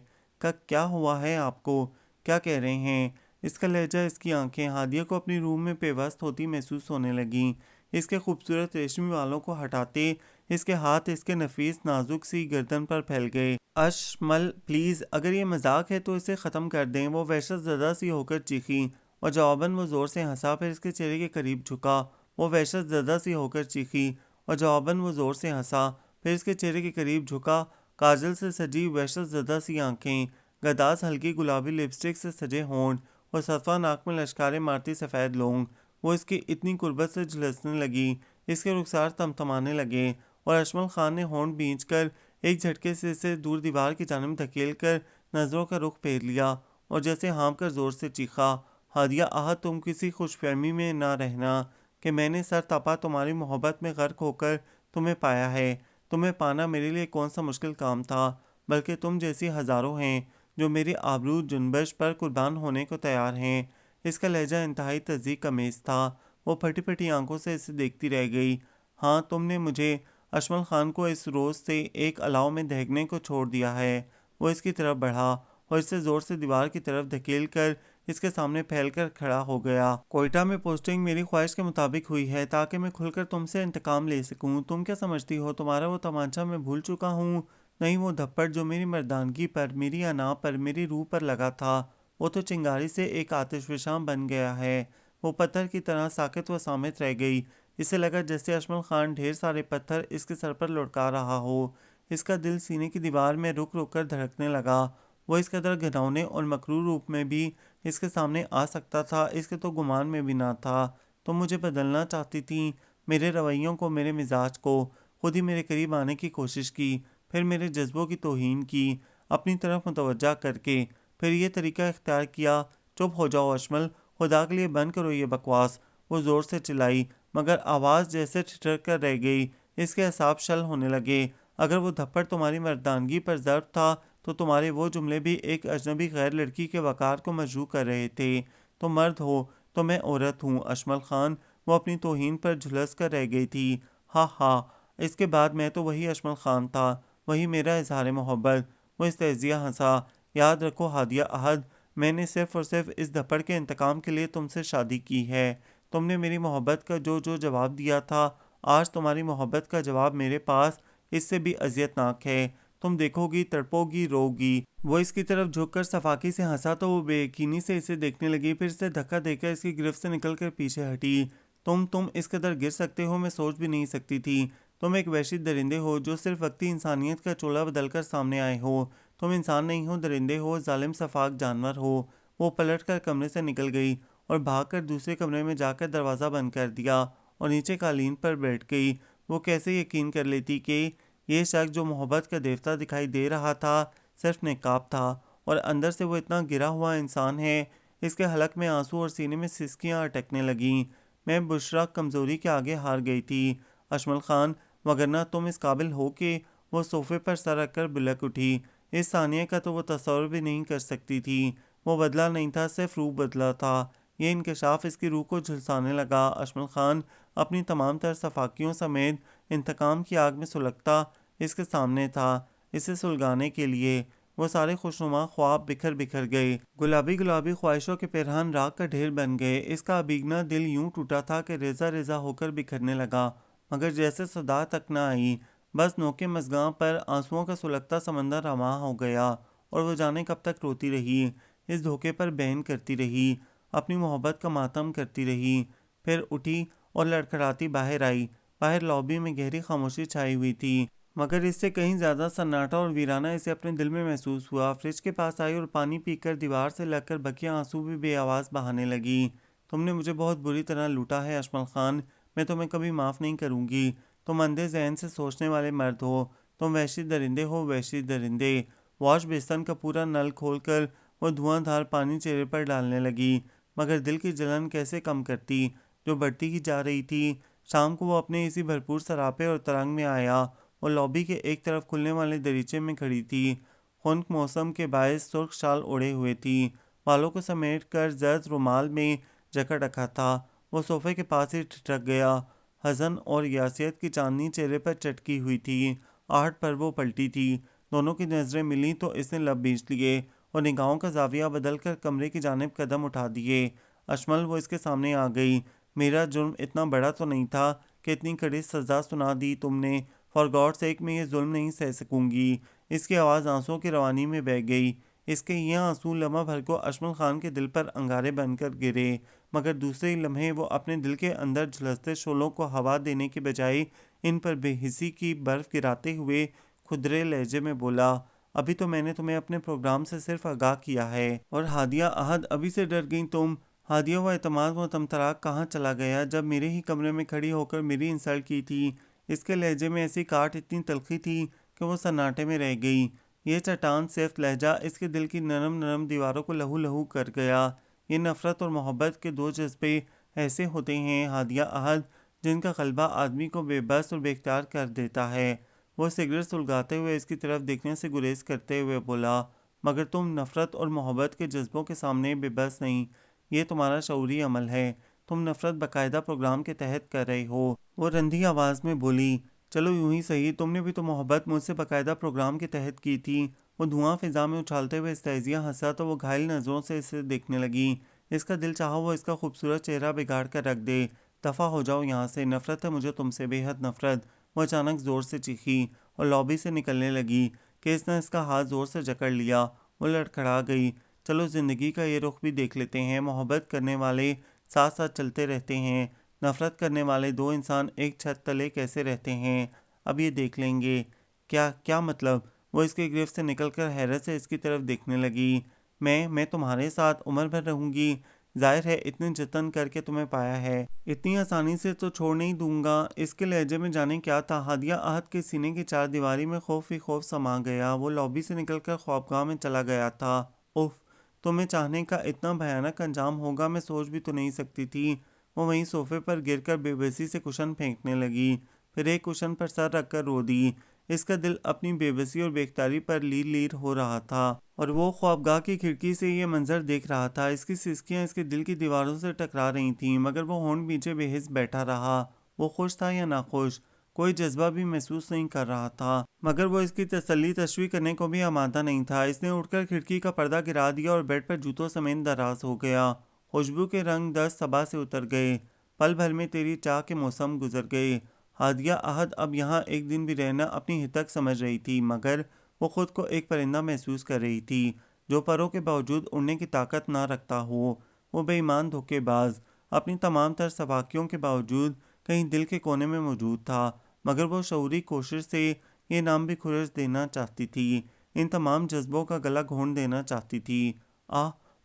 کیا ہوا ہے آپ کو؟ کیا کہہ رہے ہیں؟ اس کا لہجہ، اس کی آنکھیں ہادیہ کو اپنی روح میں پیوست ہوتی محسوس ہونے لگیں۔ اس کے خوبصورت ریشمی والوں کو ہٹاتے اس کے ہاتھ اس کے نفیس نازک سی گردن پر پھیل گئے۔ اشمل پلیز، اگر یہ مذاق ہے تو اسے ختم کر دیں۔ وہ وحشت زدہ سی ہو کر چیخی اور جواباً وہ زور سے ہنسا، پھر اس کے چہرے کے قریب جھکا۔ وہ وحشت زدہ سی ہو کر چیخی اور جواباً وہ زور سے ہنسا، پھر اس کے چہرے کے قریب جھکا۔ کاجل سے سجی وحشت زدہ سی آنکھیں، گداز ہلکی گلابی لپسٹک سے سجے ہونٹ اور صفا ناک میں لشکاریں مارتی سفید لونگ، وہ اس کی اتنی قربت سے جھلسنے لگی، اس کے رخسار تمتمانے لگے اور اشمل خان نے ہونٹ بھینچ کر ایک جھٹکے سے اسے دور دیوار کی جانب دھکیل کر نظروں کا رخ پھیر لیا اور جیسے ہانپ کر زور سے چیخا، ہادیہ آہا، تم کسی خوش فہمی میں نہ رہنا کہ میں نے سر تاپا تمہاری محبت میں غرق ہو کر تمہیں پایا ہے۔ تمہیں پانا میرے لیے کون سا مشکل کام تھا، بلکہ تم جیسی ہزاروں ہیں جو میری آبرو جنبش پر قربان ہونے کو تیار ہیں۔ اس کا لہجہ انتہائی تصدیق کا میز تھا۔ وہ پھٹی پھٹی آنکھوں سے اسے دیکھتی رہ گئی۔ ہاں، تم نے مجھے اشمل خان کو اس روز سے ایک الاؤ میں دہکنے کو چھوڑ دیا ہے۔ وہ اس کی طرف بڑھا اور اسے زور سے دیوار کی طرف دھکیل کر اس کے سامنے پھیل کر کھڑا ہو گیا۔ کوئٹہ میں پوسٹنگ میری خواہش کے مطابق ہوئی ہے تاکہ میں کھل کر تم سے انتقام لے سکوں۔ تم کیا سمجھتی ہو تمہارا وہ تمانچہ میں بھول چکا ہوں؟ نہیں، وہ دھپڑ جو میری مردانگی پر، میری انا پر، میری روح پر لگا تھا، وہ تو چنگاری سے ایک آتش فشاں بن گیا ہے۔ وہ پتھر کی طرح ساکت و صامت رہ گئی۔ اسے لگا جیسے اشمل خان ڈھیر سارے پتھر اس کے سر پر لڑکا رہا ہو۔ اس کا دل سینے کی دیوار میں رک رک کر دھڑکنے لگا۔ وہ اس قدر گھنونے اور مکروہ روپ میں بھی اس کے سامنے آ سکتا تھا، اس کے تو گمان میں بھی نہ تھا۔ تم مجھے بدلنا چاہتی تھیں، میرے رویوں کو، میرے مزاج کو۔ خود ہی میرے قریب آنے کی کوشش کی، پھر میرے جذبوں کی توہین کی، اپنی طرف متوجہ کر کے، پھر یہ طریقہ اختیار کیا۔ چپ ہو جاؤ اشمل، خدا کے لیے بند کرو یہ بکواس۔ وہ زور سے چلائی، مگر آواز جیسے ٹھٹر کر رہ گئی۔ اس کے اعصاب شل ہونے لگے۔ اگر وہ دھپڑ تمہاری مردانگی پر ضرب تھا تو تمہارے وہ جملے بھی ایک اجنبی غیر لڑکی کے وقار کو مجروح کر رہے تھے۔ تم مرد ہو تو میں عورت ہوں اشمل خان۔ وہ اپنی توہین پر جھلس کر رہ گئی تھی۔ ہاں ہاں، اس کے بعد میں تو وہی اشمل خان تھا، وہی میرا اظہار محبت۔ وہ استہزیہ ہنسا۔ یاد رکھو ہادیہ احد، میں نے صرف اور صرف اس دھپڑ کے انتقام کے لیے تم سے شادی کی ہے۔ تم نے میری محبت کا جو جو جواب دیا تھا، آج تمہاری محبت کا جواب میرے پاس اس سے بھی اذیت ناک ہے۔ تم دیکھو گی، تڑپو گی، رو گی۔ وہ اس کی طرف جھک کر صفاقی سے ہنسا تو وہ بے یقینی سے اسے دیکھنے لگی، پھر اسے دھکا دے کر اس کی گرفت سے نکل کر پیچھے ہٹی۔ تم اس قدر گر سکتے ہو میں سوچ بھی نہیں سکتی تھی۔ تم ایک وحشی درندے ہو جو صرف وقتی انسانیت کا چولہا بدل کر سامنے آئے ہو۔ تم انسان نہیں ہو، درندے ہو، ظالم صفاق جانور ہو۔ وہ پلٹ کر کمرے سے نکل گئی اور بھاگ کر دوسرے کمرے میں جا کر دروازہ بند کر دیا اور نیچے قالین پر بیٹھ گئی۔ وہ کیسے یقین کر لیتی کہ یہ شخص جو محبت کا دیوتا دکھائی دے رہا تھا صرف نقاب تھا، اور اندر سے وہ اتنا گرا ہوا انسان ہے۔ اس کے حلق میں آنسو اور سینے میں سسکیاں اٹکنے لگیں۔ میں بشرا کمزوری کے آگے ہار گئی تھی اشمل خان، وگرنہ تم اس قابل ہو کہ وہ صوفے پر سر رکھ کر بلک اٹھی۔ اس ثانیے کا تو وہ تصور بھی نہیں کر سکتی تھی۔ وہ بدلا نہیں تھا، صرف روح بدلا تھا۔ یہ انکشاف اس کی روح کو جھلسانے لگا۔ اشمل خان اپنی تمام تر صفاقیوں سمیت انتقام کی آگ میں سلگتا اس کے سامنے تھا۔ اسے سلگانے کے لیے وہ سارے خوشنما خواب بکھر بکھر گئے، گلابی گلابی خواہشوں کے پیرہن راکھ کا ڈھیر بن گئے۔ اس کا ابیگنا دل یوں ٹوٹا تھا کہ ریزہ ریزہ ہو کر بکھرنے لگا، مگر جیسے صدا تک نہ آئی۔ بس نوکے مژگاں پر آنسوؤں کا سلگتا سمندر رواں ہو گیا، اور وہ جانے کب تک روتی رہی، اس دھوکے پر بین کرتی رہی، اپنی محبت کا ماتم کرتی رہی۔ پھر اٹھی اور لڑکھڑاتی باہر آئی۔ باہر لابی میں گہری خاموشی چھائی ہوئی تھی، مگر اس سے کہیں زیادہ سناٹا اور ویرانہ اسے اپنے دل میں محسوس ہوا۔ فریج کے پاس آئی اور پانی پی کر دیوار سے لگ کر بقیہ آنسو بھی بے آواز بہانے لگی۔ تم نے مجھے بہت بری طرح لوٹا ہے اشمل خان، میں تمہیں کبھی معاف نہیں کروں گی۔ تم اندھے ذہن سے سوچنے والے مرد ہو، تم وحشی درندے ہو، وحشی درندے۔ واش بیسن کا پورا نل کھول کر وہ دھواں دھار پانی چہرے پر ڈالنے لگی، مگر دل کی جلن کیسے کم کرتی جو بڑھتی ہی جا رہی تھی۔ شام کو وہ اپنے اسی بھرپور سراپے اور ترنگ میں آیا۔ وہ لابی کے ایک طرف کھلنے والے دریچے میں کھڑی تھی، خنک موسم کے باعث سرخ شال اوڑھے ہوئے تھی، بالوں کو سمیٹ کر زرد رومال میں جکڑ رکھا تھا۔ وہ صوفے کے پاس ہی ٹھٹک گیا۔ حزن اور یاسیت کی چاندنی چہرے پر چٹکی ہوئی تھی۔ آہٹ پر وہ پلٹی تھی۔ دونوں کی نظریں ملیں تو اس نے لب بیچ لیے اور نگاہوں کا زاویہ بدل کر کمرے کی جانب قدم اٹھا دیے۔ اشمل، وہ اس کے سامنے آ گئی، میرا جرم اتنا بڑا تو نہیں تھا کہ اتنی کڑی سزا سنا دی تم نے۔ فار گاڈ سیک میں یہ ظلم نہیں سہ سکوں گی۔ اس کی آواز آنسوؤں کی روانی میں بہہ گئی۔ اس کے یہ آنسو لمحہ بھر کو اشمل خان کے دل پر انگارے بن کر گرے، مگر دوسرے ہی لمحے وہ اپنے دل کے اندر جھلستے شعلوں کو ہوا دینے کے بجائے ان پر بے حسی کی برف گراتے ہوئے کھدرے لہجے میں بولا، ابھی تو میں نے تمہیں اپنے پروگرام سے صرف آگاہ کیا ہے، اور ہادیہ احد ابھی سے ڈر گئی تم۔ ہادیہ، وہ اعتماد، وہ تمطراق کہاں چلا گیا جب میرے ہی کمرے میں کھڑی ہو کر میری انسلٹ کی تھی؟ اس کے لہجے میں ایسی کاٹ، اتنی تلخی تھی کہ وہ سناٹے میں رہ گئی۔ یہ چٹان سفت لہجہ اس کے دل کی نرم نرم دیواروں کو لہو لہو کر گیا۔ یہ نفرت اور محبت کے دو جذبے ایسے ہوتے ہیں ہادیہ احد جن کا غلبہ آدمی کو بے بس اور بے اختیار کر دیتا ہے۔ وہ سگریٹ سلگاتے ہوئے اس کی طرف دیکھنے سے گریز کرتے ہوئے بولا، مگر تم نفرت اور محبت کے جذبوں کے سامنے بے بس نہیں۔ یہ تمہارا شعوری عمل ہے، تم نفرت باقاعدہ پروگرام کے تحت کر رہے ہو۔ وہ رندی آواز میں بولی، چلو یوں ہی صحیح، تم نے بھی تو محبت مجھ سے باقاعدہ پروگرام کے تحت کی تھی۔ وہ دھواں فضا میں اچھالتے ہوئے استہزیہ ہنسا تو وہ گھائل نظروں سے اسے دیکھنے لگی۔ اس کا دل چاہا وہ اس کا خوبصورت چہرہ بگاڑ کر رکھ دے۔ دفع ہو جاؤ یہاں سے، نفرت ہے مجھے تم سے، بے حد نفرت۔ وہ اچانک زور سے چیخی اور لابی سے نکلنے لگی کہ اس نے اس کا ہاتھ زور سے جکڑ لیا۔ وہ لڑکھڑا گئی۔ چلو زندگی کا یہ رخ بھی دیکھ لیتے ہیں، محبت کرنے والے ساتھ ساتھ چلتے رہتے ہیں، نفرت کرنے والے دو انسان ایک چھت تلے کیسے رہتے ہیں، اب یہ دیکھ لیں گے۔ کیا مطلب؟ وہ اس کی گرفت سے نکل کر حیرت سے اس کی طرف دیکھنے لگی۔ میں تمہارے ساتھ عمر بھر رہوں گی؟ ظاہر ہے اتنے جتن کر کے تمہیں پایا ہے، اتنی آسانی سے تو چھوڑ نہیں دوں گا۔ اس کے لہجے میں جانے کیا تھا، ہادیہ عہد کے سینے کی چار دیواری میں خوف ہی خوف سما گیا۔ وہ لابی سے نکل کر خوابگاہ میں چلا گیا تھا۔ اف، تمہیں چاہنے کا اتنا بھیانک انجام ہوگا، میں سوچ بھی تو نہیں سکتی تھی۔ وہ وہیں صوفے پر گر کر بے بسی سے کشن پھینکنے لگی، پھر ایک کشن پر سر رکھ کر رو دی۔ اس کا دل اپنی بے بسی اور بے اختیاری پر لیر لیر ہو رہا تھا، اور وہ خوابگاہ کی کھڑکی سے یہ منظر دیکھ رہا تھا۔ اس کی سسکیاں اس کے دل کی دیواروں سے ٹکرا رہی تھیں، مگر وہ ہونٹ پیچھے بے حس بیٹھا رہا۔ وہ خوش تھا یا ناخوش، کوئی جذبہ بھی محسوس نہیں کر رہا تھا، مگر وہ اس کی تسلی تشریح کرنے کو بھی آمادہ نہیں تھا۔ اس نے اٹھ کر کھڑکی کا پردہ گرا دیا اور بیڈ پر جوتوں سمیت دراز ہو گیا۔ خوشبو کے رنگ دست صبا سے اتر گئے، پل بھر میں تیری چاہ کے موسم گزر گئے۔ ہادیہ عہد اب یہاں ایک دن بھی رہنا اپنی ہتک سمجھ رہی تھی، مگر وہ خود کو ایک پرندہ محسوس کر رہی تھی جو پروں کے باوجود اڑنے کی طاقت نہ رکھتا ہو۔ وہ بے ایمان دھوکے باز اپنی تمام تر صفاکیوں کے باوجود کہیں دل کے کونے میں موجود تھا، مگر وہ شعوری کوشش سے یہ نام بھی خرش دینا چاہتی تھی، ان تمام جذبوں کا گلا گھونٹ دینا چاہتی تھی۔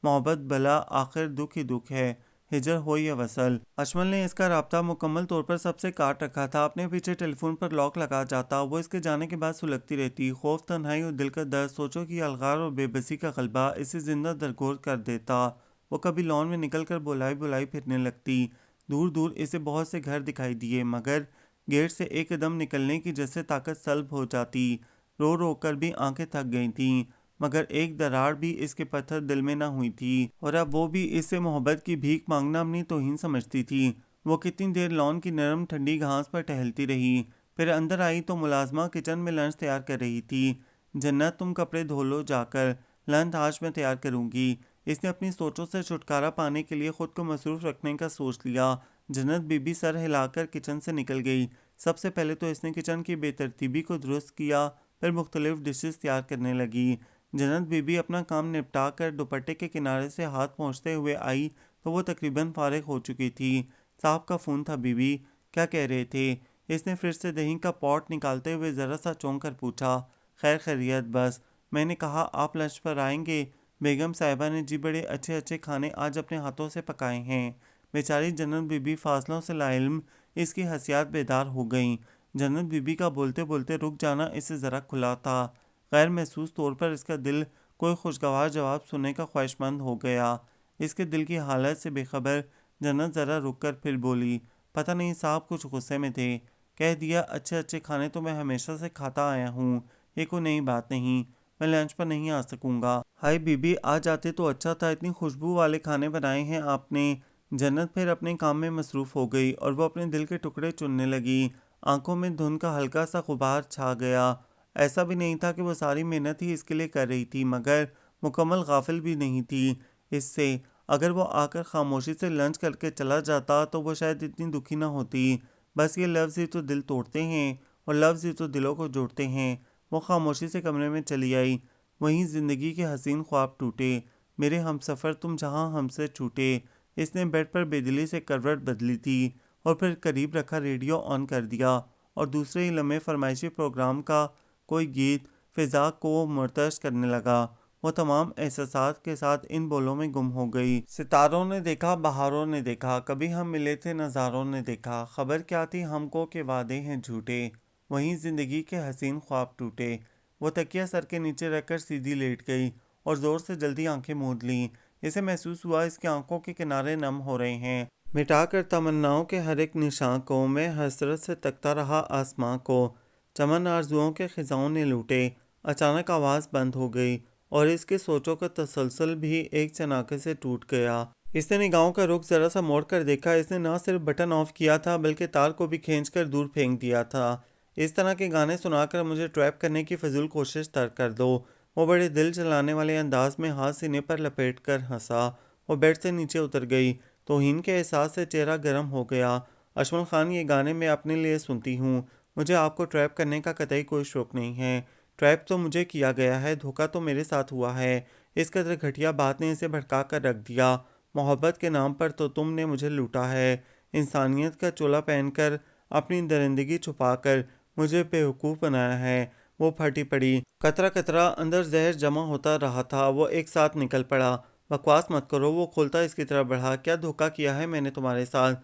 محبت بلا آخر دکھ ہی دکھ ہے، ہجر ہو یا وصل۔ اشمل نے اس کا رابطہ مکمل طور پر سب سے کاٹ رکھا تھا۔ اپنے پیچھے ٹیلی فون پر لاک لگا جاتا، وہ اس کے جانے کے بعد سلگتی رہتی، خوف، تنہائی اور دل کا درد، سوچوں کی الغار اور بے بسی کا غلبہ اسے زندہ درگور کر دیتا۔ وہ کبھی لان میں نکل کر بلائی بلائی پھرنے لگتی، دور دور اسے بہت سے گھر دکھائی دیے، مگر گیٹ سے ایک قدم نکلنے کی جیسے طاقت سلب ہو جاتی۔ رو رو کر بھی آنکھیں تھک گئی تھیں، مگر ایک دراڑ بھی اس کے پتھر دل میں نہ ہوئی تھی، اور اب وہ بھی اس سے محبت کی بھیک مانگنا اپنی توہین سمجھتی تھی۔ وہ کتنی دیر لان کی نرم ٹھنڈی گھاس پر ٹہلتی رہی، پھر اندر آئی تو ملازمہ کچن میں لنچ تیار کر رہی تھی۔ جنت، تم کپڑے دھو لو جا کر، لنچ آج میں تیار کروں گی۔ اس نے اپنی سوچوں سے چھٹکارا پانے کے لیے خود کو مصروف رکھنے کا سوچ لیا۔ جنت بی بی سر ہلا کر کچن سے نکل گئی۔ سب سے پہلے تو اس نے کچن کی بے ترتیبی کو درست کیا، پھر مختلف ڈشز تیار کرنے لگی۔ جنت بی بی اپنا کام نپٹا کر دوپٹے کے کنارے سے ہاتھ پہنچتے ہوئے آئی تو وہ تقریباً فارغ ہو چکی تھی۔ صاحب کا فون تھا بی بی، کیا کہہ رہے تھے؟ اس نے پھر سے دہی کا پاٹ نکالتے ہوئے ذرا سا چونک کر پوچھا۔ خیر خیریت، بس میں نے کہا آپ لنچ پر آئیں گے؟ بیگم صاحبہ نے جی بڑے اچھے اچھے کھانے آج اپنے ہاتھوں سے پکائے ہیں۔ بیچاری جنت بی بی فاصلوں سے لاعلم اس کی حسیات بیدار ہو گئیں۔ جنت بی بی کا بولتے بولتے رک جانا اسے ذرا کھلا تھا، غیر محسوس طور پر اس کا دل کوئی خوشگوار جواب سننے کا خواہش مند ہو گیا۔ اس کے دل کی حالت سے بے خبر جنت ذرا رک کر پھر بولی، پتہ نہیں صاحب کچھ غصے میں تھے۔ کہہ دیا اچھے اچھے کھانے تو میں ہمیشہ سے کھاتا آیا ہوں، یہ کوئی نئی بات نہیں، میں لنچ پر نہیں آ سکوں گا۔ ہائے بی بی، آ جاتے تو اچھا تھا، اتنی خوشبو والے کھانے بنائے ہیں آپ نے۔ جنت پھر اپنے کام میں مصروف ہو گئی اور وہ اپنے دل کے ٹکڑے چننے لگی۔ آنکھوں میں دھند کا ہلکا سا غبار چھا گیا۔ ایسا بھی نہیں تھا کہ وہ ساری محنت ہی اس کے لیے کر رہی تھی، مگر مکمل غافل بھی نہیں تھی اس سے۔ اگر وہ آ کر خاموشی سے لنچ کر کے چلا جاتا تو وہ شاید اتنی دکھی نہ ہوتی۔ بس یہ لفظ ہی تو دل توڑتے ہیں، اور لفظ ہی تو دلوں کو جوڑتے ہیں۔ وہ خاموشی سے کمرے میں چلی آئی، وہیں زندگی کے حسین خواب ٹوٹے، میرے ہم سفر تم جہاں ہم سے چھوٹے۔ اس نے بیڈ پر بے دلی سے کروٹ بدلی تھی اور پھر قریب رکھا ریڈیو آن کر دیا، اور دوسرے ہی لمحے فرمائشی پروگرام کا کوئی گیت فضا کو مرتعش کرنے لگا۔ وہ تمام احساسات کے ساتھ ان بولوں میں گم ہو گئی۔ ستاروں نے دیکھا، بہاروں نے دیکھا، کبھی ہم ملے تھے نظاروں نے دیکھا، خبر کیا تھی ہم کو کہ وعدے ہیں جھوٹے، وہیں زندگی کے حسین خواب ٹوٹے۔ وہ تکیہ سر کے نیچے رکھ کر سیدھی لیٹ گئی اور زور سے جلدی آنکھیں موند لیں۔ اسے محسوس ہوا اس کی آنکھوں کے کنارے نم ہو رہے ہیں۔ مٹا کر تمناؤں کے ہر ایک نشاں کو، میں حسرت سے تکتا رہا آسماں کو، چمن آرزوؤں کے خزاں نے لوٹے۔ اچانک آواز بند ہو گئی اور اس کے سوچوں کا تسلسل بھی ایک چناکے سے ٹوٹ گیا۔ اس نے نگاہوں کا رخ ذرا سا موڑ کر دیکھا۔ اس نے نہ صرف بٹن آف کیا تھا بلکہ تار کو بھی کھینچ کر دور پھینک دیا تھا۔ اس طرح کے گانے سنا کر مجھے ٹریپ کرنے کی فضول کوشش ترک کر دو۔ وہ بڑے دل جلانے والے انداز میں ہاتھ سینے پر لپیٹ کر ہنسا۔ وہ بیڈ سے نیچے اتر گئی۔ توہین کے احساس سے چہرہ گرم ہو گیا۔ اشمل خان، یہ گانے میں اپنے لیے سنتی ہوں۔ مجھے آپ کو ٹریپ کرنے کا قطعی کوئی شوق نہیں ہے۔ ٹریپ تو مجھے کیا گیا ہے، دھوکہ تو میرے ساتھ ہوا ہے۔ اس قدر گھٹیا بات نے اسے بھڑکا کر رکھ دیا۔ محبت کے نام پر تو تم نے مجھے لوٹا ہے۔ انسانیت کا چولا پہن کر، اپنی درندگی چھپا کر مجھے بیوقوف بنایا ہے۔ وہ پھٹی پڑی۔ قطرہ قطرہ اندر زہر جمع ہوتا رہا تھا۔ وہ ایک ساتھ نکل پڑا۔ بکواس مت کرو، وہ کھولتا اس کی طرف بڑھا۔ کیا دھوکہ کیا ہے میں نے تمہارے ساتھ؟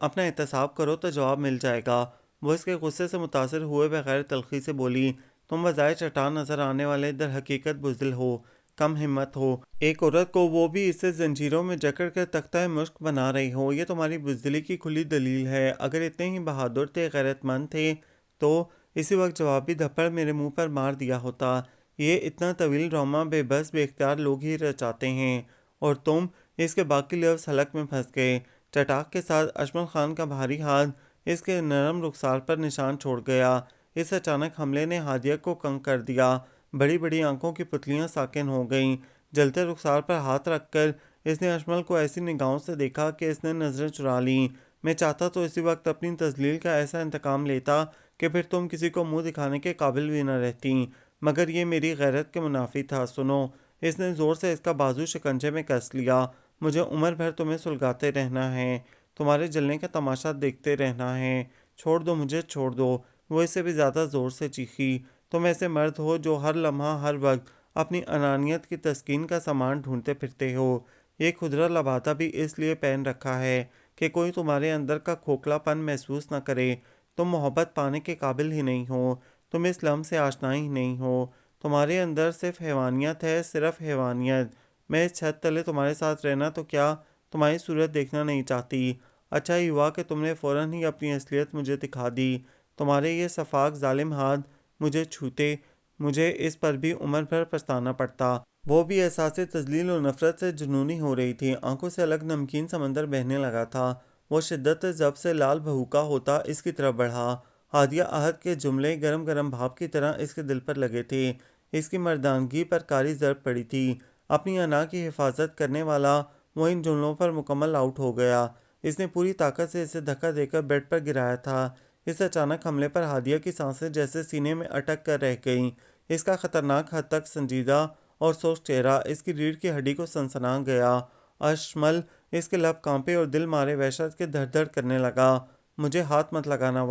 اپنا احتساب کرو تو جواب مل جائے گا۔ وہ اس کے غصے سے متاثر ہوئے بغیر تلخی سے بولی، تم بظاہر چٹان نظر آنے والے در حقیقت بزدل ہو، کم ہمت ہو۔ ایک عورت کو، وہ بھی اسے زنجیروں میں جکڑ کر تختہ مشق بنا رہی ہو، یہ تمہاری بزدلی کی کھلی دلیل ہے۔ اگر اتنے ہی بہادر تھے، غیرت مند تھے، تو اسی وقت جوابی دھپڑ میرے منہ پر مار دیا ہوتا۔ یہ اتنا طویل ڈرامہ بے بس بے اختیار لوگ ہی رچاتے ہیں، اور تم اس کے باقی لفظ حلق میں پھنس گئے۔ چٹاک کے ساتھ اشمل خان کا بھاری ہاتھ اس کے نرم رخسار پر نشان چھوڑ گیا۔ اس اچانک حملے نے ہادیہ کو کنگ کر دیا۔ بڑی بڑی آنکھوں کی پتلیاں ساکن ہو گئیں۔ جلتے رخسار پر ہاتھ رکھ کر اس نے اشمل کو ایسی نگاہوں سے دیکھا کہ اس نے نظریں چرا لیں۔ میں چاہتا تو اسی وقت اپنی تذلیل کا ایسا انتقام لیتا کہ پھر تم کسی کو منہ دکھانے کے قابل بھی نہ رہتیں، مگر یہ میری غیرت کے منافی تھا۔ سنو، اس نے زور سے اس کا بازو شکنجے میں کس لیا۔ مجھے عمر بھر تمہیں سلگاتے رہنا ہے، تمہارے جلنے کا تماشا دیکھتے رہنا ہے۔ چھوڑ دو مجھے، چھوڑ دو۔ وہ اس سے بھی زیادہ زور سے چیخی۔ تم ایسے مرد ہو جو ہر لمحہ، ہر وقت اپنی انانیت کی تسکین کا سامان ڈھونڈتے پھرتے ہو۔ یہ کھدرا لبادہ بھی اس لیے پہن رکھا ہے کہ کوئی تمہارے اندر کا کھوکھلا پن محسوس نہ کرے۔ تم محبت پانے کے قابل ہی نہیں ہو، تم اس لمح سے آشنا ہی نہیں ہو۔ تمہارے اندر صرف حیوانیت ہے، صرف حیوانیت۔ میں اس چھت تلے تمہارے ساتھ رہنا تو کیا تمہاری صورت دیکھنا نہیں چاہتی؟ اچھا ہی ہوا کہ تم نے فوراً ہی اپنی اصلیت مجھے دکھا دی۔ تمہارے یہ شفاق ظالم ہاتھ مجھے چھوتے، مجھے اس پر بھی عمر بھر پچھتانا پڑتا۔ وہ بھی احساس تذلیل و نفرت سے جنونی ہو رہی تھی۔ آنکھوں سے الگ نمکین سمندر بہنے لگا تھا۔ وہ شدت ضبط سے لال بھہوکا ہوتا اس کی طرف بڑھا۔ ہادیہ عہد کے جملے گرم گرم بھاپ کی طرح اس کے دل پر لگے تھے۔ اس کی مردانگی پر کاری ضرب پڑی تھی۔ اپنی انا کی حفاظت کرنے والا وہ ان جملوں پر مکمل آؤٹ ہو گیا۔ اس نے پوری طاقت سے اسے دھکا دے کر بیڈ پر گرایا تھا۔ اس اچانک حملے پر ہادیہ کی سانسیں جیسے سینے میں اٹک کر رہ گئیں۔ اس کا خطرناک حد تک سنجیدہ اور سست چہرہ اس کی ریڑھ کی ہڈی کو سنسنا گیا۔ اشمل، اس کے لب کانپے اور دل مارے وحشت کے دھڑ دھڑ کرنے لگا۔ مجھے ہاتھ مت لگانا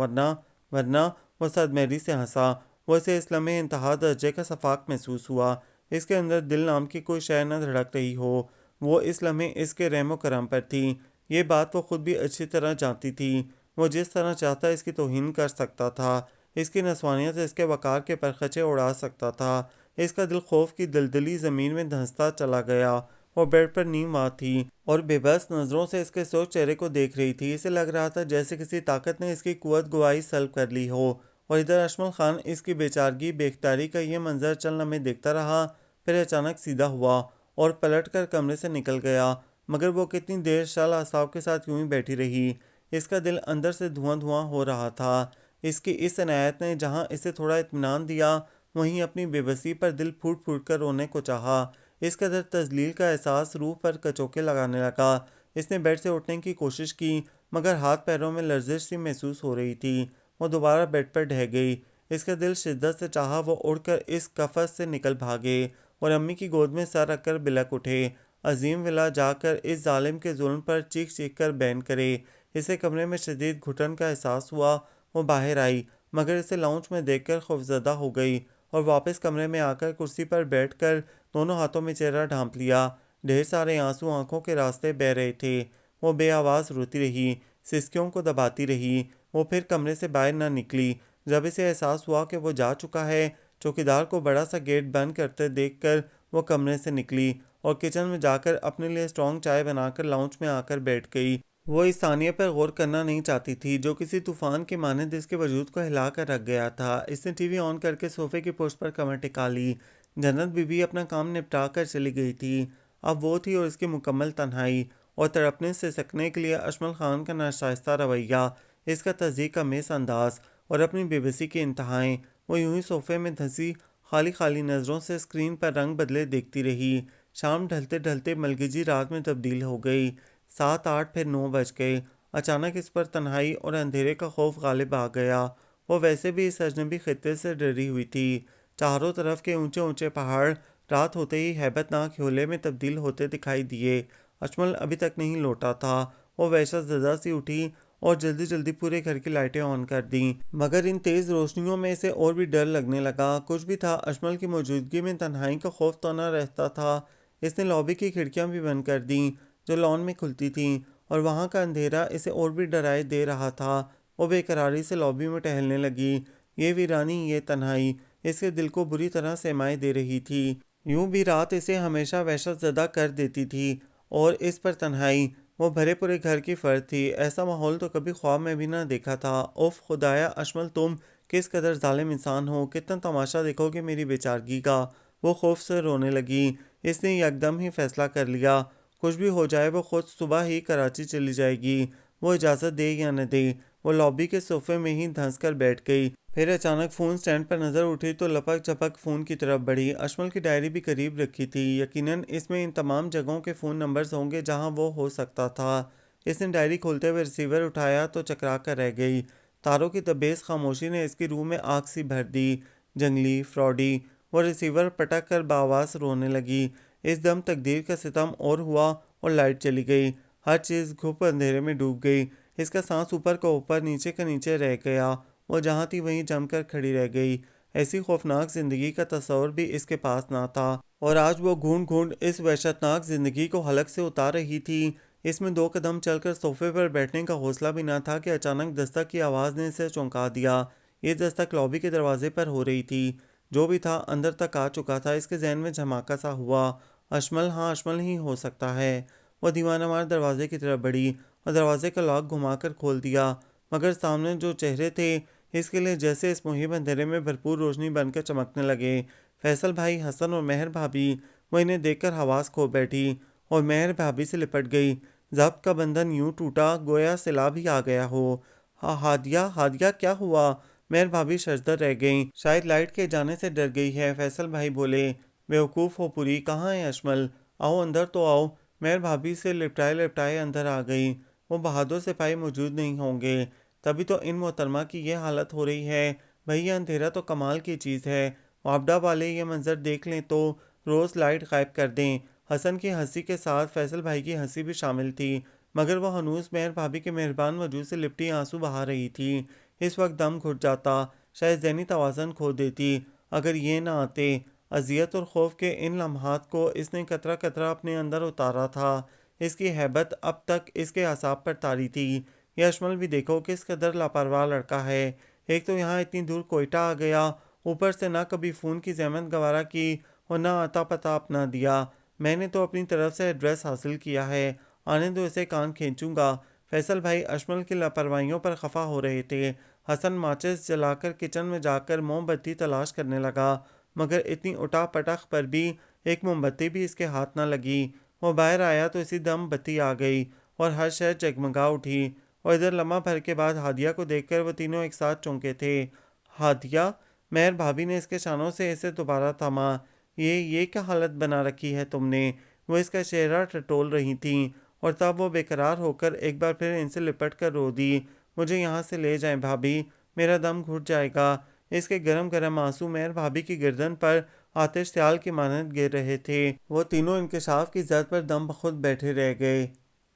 ورنہ وہ صدمےری سے ہنسا۔ وہ اسے اس لمحے انتہا درجے کا شفاق محسوس ہوا۔ اس کے اندر دل نام کی کوئی شے نہ دھڑک رہی ہو۔ وہ اس لمحے اس کے رحم و کرم پر تھی۔ یہ بات وہ خود بھی اچھی طرح جانتی تھی۔ وہ جس طرح چاہتا اس کی توہین کر سکتا تھا۔ اس کی نسوانیت اس کے وقار کے پرخچے اڑا سکتا تھا۔ اس کا دل خوف کی دلدلی زمین میں دھنستا چلا گیا۔ وہ بیڈ پر نیم وار تھی اور بے بس نظروں سے اس کے سرخ چہرے کو دیکھ رہی تھی۔ اسے لگ رہا تھا جیسے کسی طاقت نے اس کی قوت گواہی سلب کر لی ہو۔ اور ادھر اشمل خان اس کی بے چارگی، بے اختیاری کا یہ منظر چند لمحے دیکھتا رہا، پھر اچانک سیدھا ہوا اور پلٹ کر کمرے سے نکل گیا۔ مگر وہ کتنی دیر شل اعصاب کے ساتھ یوں ہی بیٹھی رہی۔ اس کا دل اندر سے دھواں دھواں ہو رہا تھا۔ اس کی اس عنایت نے جہاں اسے تھوڑا اطمینان دیا، وہیں اپنی بے بسی پر دل پھوٹ پھوٹ کر رونے کو چاہا۔ اس قدر تذلیل کا احساس روح پر کچوکے لگانے لگا۔ اس نے بیڈ سے اٹھنے کی کوشش کی، مگر ہاتھ پیروں میں لرزش سی محسوس ہو رہی تھی۔ وہ دوبارہ بیڈ پر ڈھہ گئی۔ اس کا دل شدت سے چاہا وہ اڑ کر اس قفس سے نکل بھاگے اور امی کی گود میں سر رکھ کر بلک اٹھے۔ عظیم ولا جا کر اس ظالم کے ظلم پر چیخ چیخ کر بین کرے۔ اسے کمرے میں شدید گھٹن کا احساس ہوا۔ وہ باہر آئی، مگر اسے لاؤنج میں دیکھ کر خوفزدہ ہو گئی اور واپس کمرے میں آ کر کرسی پر بیٹھ کر دونوں ہاتھوں میں چہرہ ڈھانپ لیا۔ ڈھیر سارے آنسو آنکھوں کے راستے بہہ رہے تھے۔ وہ بے آواز روتی رہی، سسکیوں کو دباتی رہی۔ وہ پھر کمرے سے باہر نہ نکلی۔ جب اسے احساس ہوا کہ وہ جا چکا ہے، چوکیدار کو بڑا سا گیٹ بند کرتے دیکھ کر وہ کمرے سے نکلی اور کچن میں جا کر اپنے لیے اسٹرانگ چائے بنا کر لاؤنج میں آ کر بیٹھ گئی۔ وہ اس ثانیے پر غور کرنا نہیں چاہتی تھی جو کسی طوفان کے مانند اس کے وجود کو ہلا کر رکھ گیا تھا۔ اس نے ٹی وی آن کر کے صوفے کی پشت پر کمر ٹکا لی۔ جنت بیوی اپنا کام نپٹا کر چلی گئی تھی۔ اب وہ تھی اور اس کی مکمل تنہائی، اور تڑپنے سے سکنے کے لیے اشمل خان کا ناشائستہ رویہ، اس کا تصدیق کا میس انداز اور اپنی بے بسی کی انتہائیں۔ وہ یوں ہی صوفے میں دھنسی خالی خالی نظروں سے اسکرین پر رنگ بدلے دیکھتی رہی۔ شام ڈھلتے ڈھلتے ملگجی رات میں تبدیل ہو گئی۔ 7 8 پھر 9 بج گئے۔ اچانک اس پر تنہائی اور اندھیرے کا خوف غالب آ گیا۔ وہ ویسے بھی اس اجنبی خطے سے ڈری ہوئی تھی۔ چاروں طرف کے اونچے اونچے پہاڑ رات ہوتے ہی ہیبت ناک حولے میں تبدیل ہوتے دکھائی دیے۔ اشمل ابھی تک نہیں لوٹا تھا۔ وہ وحشت زدہ سی اٹھی اور جلدی جلدی پورے گھر کی لائٹیں آن کر دیں، مگر ان تیز روشنیوں میں اسے اور بھی ڈر لگنے لگا۔ کچھ بھی تھا، اشمل کی موجودگی میں تنہائی کا خوف تو نہ رہتا تھا۔ اس نے لابی کی کھڑکیاں بھی بند کر دیں جو لان میں کھلتی تھیں، اور وہاں کا اندھیرا اسے اور بھی ڈرائے دے رہا تھا۔ وہ بے قراری سے لابی میں ٹہلنے لگی۔ یہ ویرانی، یہ تنہائی اس کے دل کو بری طرح سمائے دے رہی تھی۔ یوں بھی رات اسے ہمیشہ وحشت زدہ کر دیتی تھی، اور اس پر تنہائی، وہ بھرے پورے گھر کی فرد تھی۔ ایسا ماحول تو کبھی خواب میں بھی نہ دیکھا تھا۔ اف خدایا اشمل، تم کس قدر ظالم انسان ہو، کتنا تماشا دیکھو گے میری بیچارگی کا۔ وہ خوف سے رونے لگی۔ اس نے یکدم ہی فیصلہ کر لیا، کچھ بھی ہو جائے وہ خود صبح ہی کراچی چلی جائے گی، وہ اجازت دے یا نہ دے۔ وہ لابی کے صوفے میں ہی دھنس کر بیٹھ گئی۔ پھر اچانک فون سٹینڈ پر نظر اٹھی تو لپک جھپک فون کی طرف بڑھی۔ اشمل کی ڈائری بھی قریب رکھی تھی، یقیناً اس میں ان تمام جگہوں کے فون نمبرز ہوں گے جہاں وہ ہو سکتا تھا۔ اس نے ڈائری کھولتے ہوئے ریسیور اٹھایا تو چکرا کر رہ گئی۔ تاروں کی تبیز خاموشی نے اس کی روح میں آگ سی بھر دی، جنگلی، فراڈی۔ وہ ریسیور پٹک کر بآواز رونے لگی۔ اس دم تقدیر کا ستم اور ہوا اور لائٹ چلی گئی۔ ہر چیز گھپ اندھیرے میں ڈوب گئی۔ اس کا سانس اوپر کا اوپر، نیچے کا نیچے رہ گیا۔ وہ جہاں تھی وہیں جم کر کھڑی رہ گئی۔ ایسی خوفناک زندگی کا تصور بھی اس کے پاس نہ تھا، اور آج وہ گھونٹ گھونٹ اس وحشتناک زندگی کو حلق سے اتار رہی تھی۔ اس میں 2 قدم چل کر صوفے پر بیٹھنے کا حوصلہ بھی نہ تھا کہ اچانک دستک کی آواز نے اسے چونکا دیا۔ یہ دستک لابی کے دروازے پر ہو رہی تھی۔ جو بھی تھا اندر تک آ چکا تھا۔ اس کے ذہن میں جھماکا سا ہوا، اشمل، ہاں اشمل ہی ہو سکتا ہے۔ وہ دیوانہ وار دروازے کی طرف بڑھی اور دروازے کا لاک گھما کر کھول دیا، مگر سامنے جو چہرے تھے اس کے لیے جیسے اس محیب اندھیرے میں بھرپور روشنی بن کر چمکنے لگے۔ فیصل بھائی، حسن اور مہر بھابھی۔ وہ انہیں دیکھ کر حواس کھو بیٹھی اور مہر بھابھی سے لپٹ گئی۔ ضبط کا بندھن یوں ٹوٹا گویا سیلاب ہی آ گیا ہو۔ ہادیہ، ہادیہ کیا ہوا؟ مہر بھابھی ششدر رہ گئیں۔ شاید لائٹ کے جانے سے ڈر گئی ہے، فیصل بھائی بولے۔ بیوقوف ہو پوری، کہاں ہے اشمل؟ آؤ اندر تو آؤ۔ مہر بھابھی سے لپٹائے لپٹائے اندر آ گئی۔ وہ بہادر سپاہی موجود نہیں ہوں گے، تبھی تو ان محترمہ کی یہ حالت ہو رہی ہے۔ بھئی یہ اندھیرا تو کمال کی چیز ہے، وابڈا والے یہ منظر دیکھ لیں تو روز لائٹ غائب کر دیں۔ حسن کی ہنسی کے ساتھ فیصل بھائی کی ہنسی بھی شامل تھی، مگر وہ ہنوز مہر بھابھی کے مہربان وجود سے لپٹی آنسو بہا رہی تھی۔ اس وقت دم گھٹ جاتا، شاید ذہنی توازن کھو دیتی، اگر یہ نہ آتے۔ اذیت اور خوف کے ان لمحات کو اس نے قطرہ قطرہ اپنے اندر اتارا تھا۔ اس کی ہیبت اب تک اس کے اعصاب پر طاری تھی۔ یہ اشمل بھی دیکھو کس قدر لاپرواہ لڑکا ہے۔ ایک تو یہاں اتنی دور کوئٹہ آ گیا، اوپر سے نہ کبھی فون کی زحمت گوارا کی اور نہ آتا پتہ اپنا دیا۔ میں نے تو اپنی طرف سے ایڈریس حاصل کیا ہے، آنے دو اسے، کان کھینچوں گا۔ فیصل بھائی اشمل کی لاپرواہیوں پر خفا ہو رہے تھے۔ حسن ماچس جلا کر کچن میں جا کر موم بتی تلاش کرنے لگا، مگر اتنی اٹا پٹخ پر بھی ایک موم بتی بھی اس کے ہاتھ نہ لگی۔ وہ باہر آیا تو اسی دم بتی آ گئی اور ہر شے جگمگا اٹھی، اور ادھر لمحہ بھر کے بعد ہادیہ کو دیکھ کر وہ تینوں ایک ساتھ چونکے تھے۔ ہادیہ؟ مہر بھابھی نے اس کے شانوں سے اسے دوبارہ تھاما۔ یہ کیا حالت بنا رکھی ہے تم نے؟ وہ اس کا چہرہ ٹٹول رہی تھیں، اور تب وہ بے قرار ہو کر ایک بار پھر ان سے لپٹ کر رو دی۔ مجھے یہاں سے لے جائیں بھابھی، میرا دم گھٹ جائے گا۔ اس کے گرم گرم آنسو مہر بھابھی کی گردن پر آتش سیال کی مانند گر رہے تھے۔ وہ تینوں انکشاف کی زد پر دم بخود بیٹھے رہ گئے۔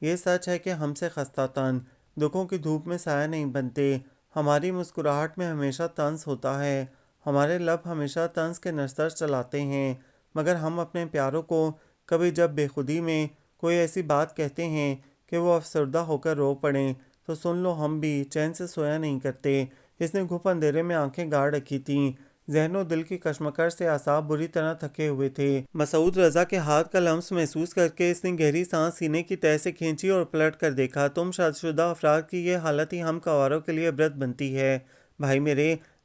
یہ سچ ہے کہ ہم سے خستہ تن دکھوں کی دھوپ میں سایہ نہیں بنتے۔ ہماری مسکراہٹ میں ہمیشہ طنز ہوتا ہے، ہمارے لب ہمیشہ طنز کے نرسر چلاتے ہیں، مگر ہم اپنے پیاروں کو کبھی جب بے خودی میں کوئی ایسی بات کہتے ہیں کہ وہ افسردہ ہو کر رو پڑیں تو سن لو ہم بھی چین سے سویا نہیں کرتے۔ اس نے گھپ اندھیرے میں آنکھیں گاڑ رکھی تھیں، ذہن و دل کی کشمکش سے اعصاب بری طرح تھکے ہوئے تھے۔ مسعود رضا کے ہاتھ کا لمس محسوس کر کے اس نے گہری سانس سینے کی تہہ سے کھینچی اور پلٹ کر دیکھا۔ تم شادی شدہ افراد کی یہ حالت ہی ہم کنواروں کے لیے عبرت بنتی ہے۔ بھائی میرے،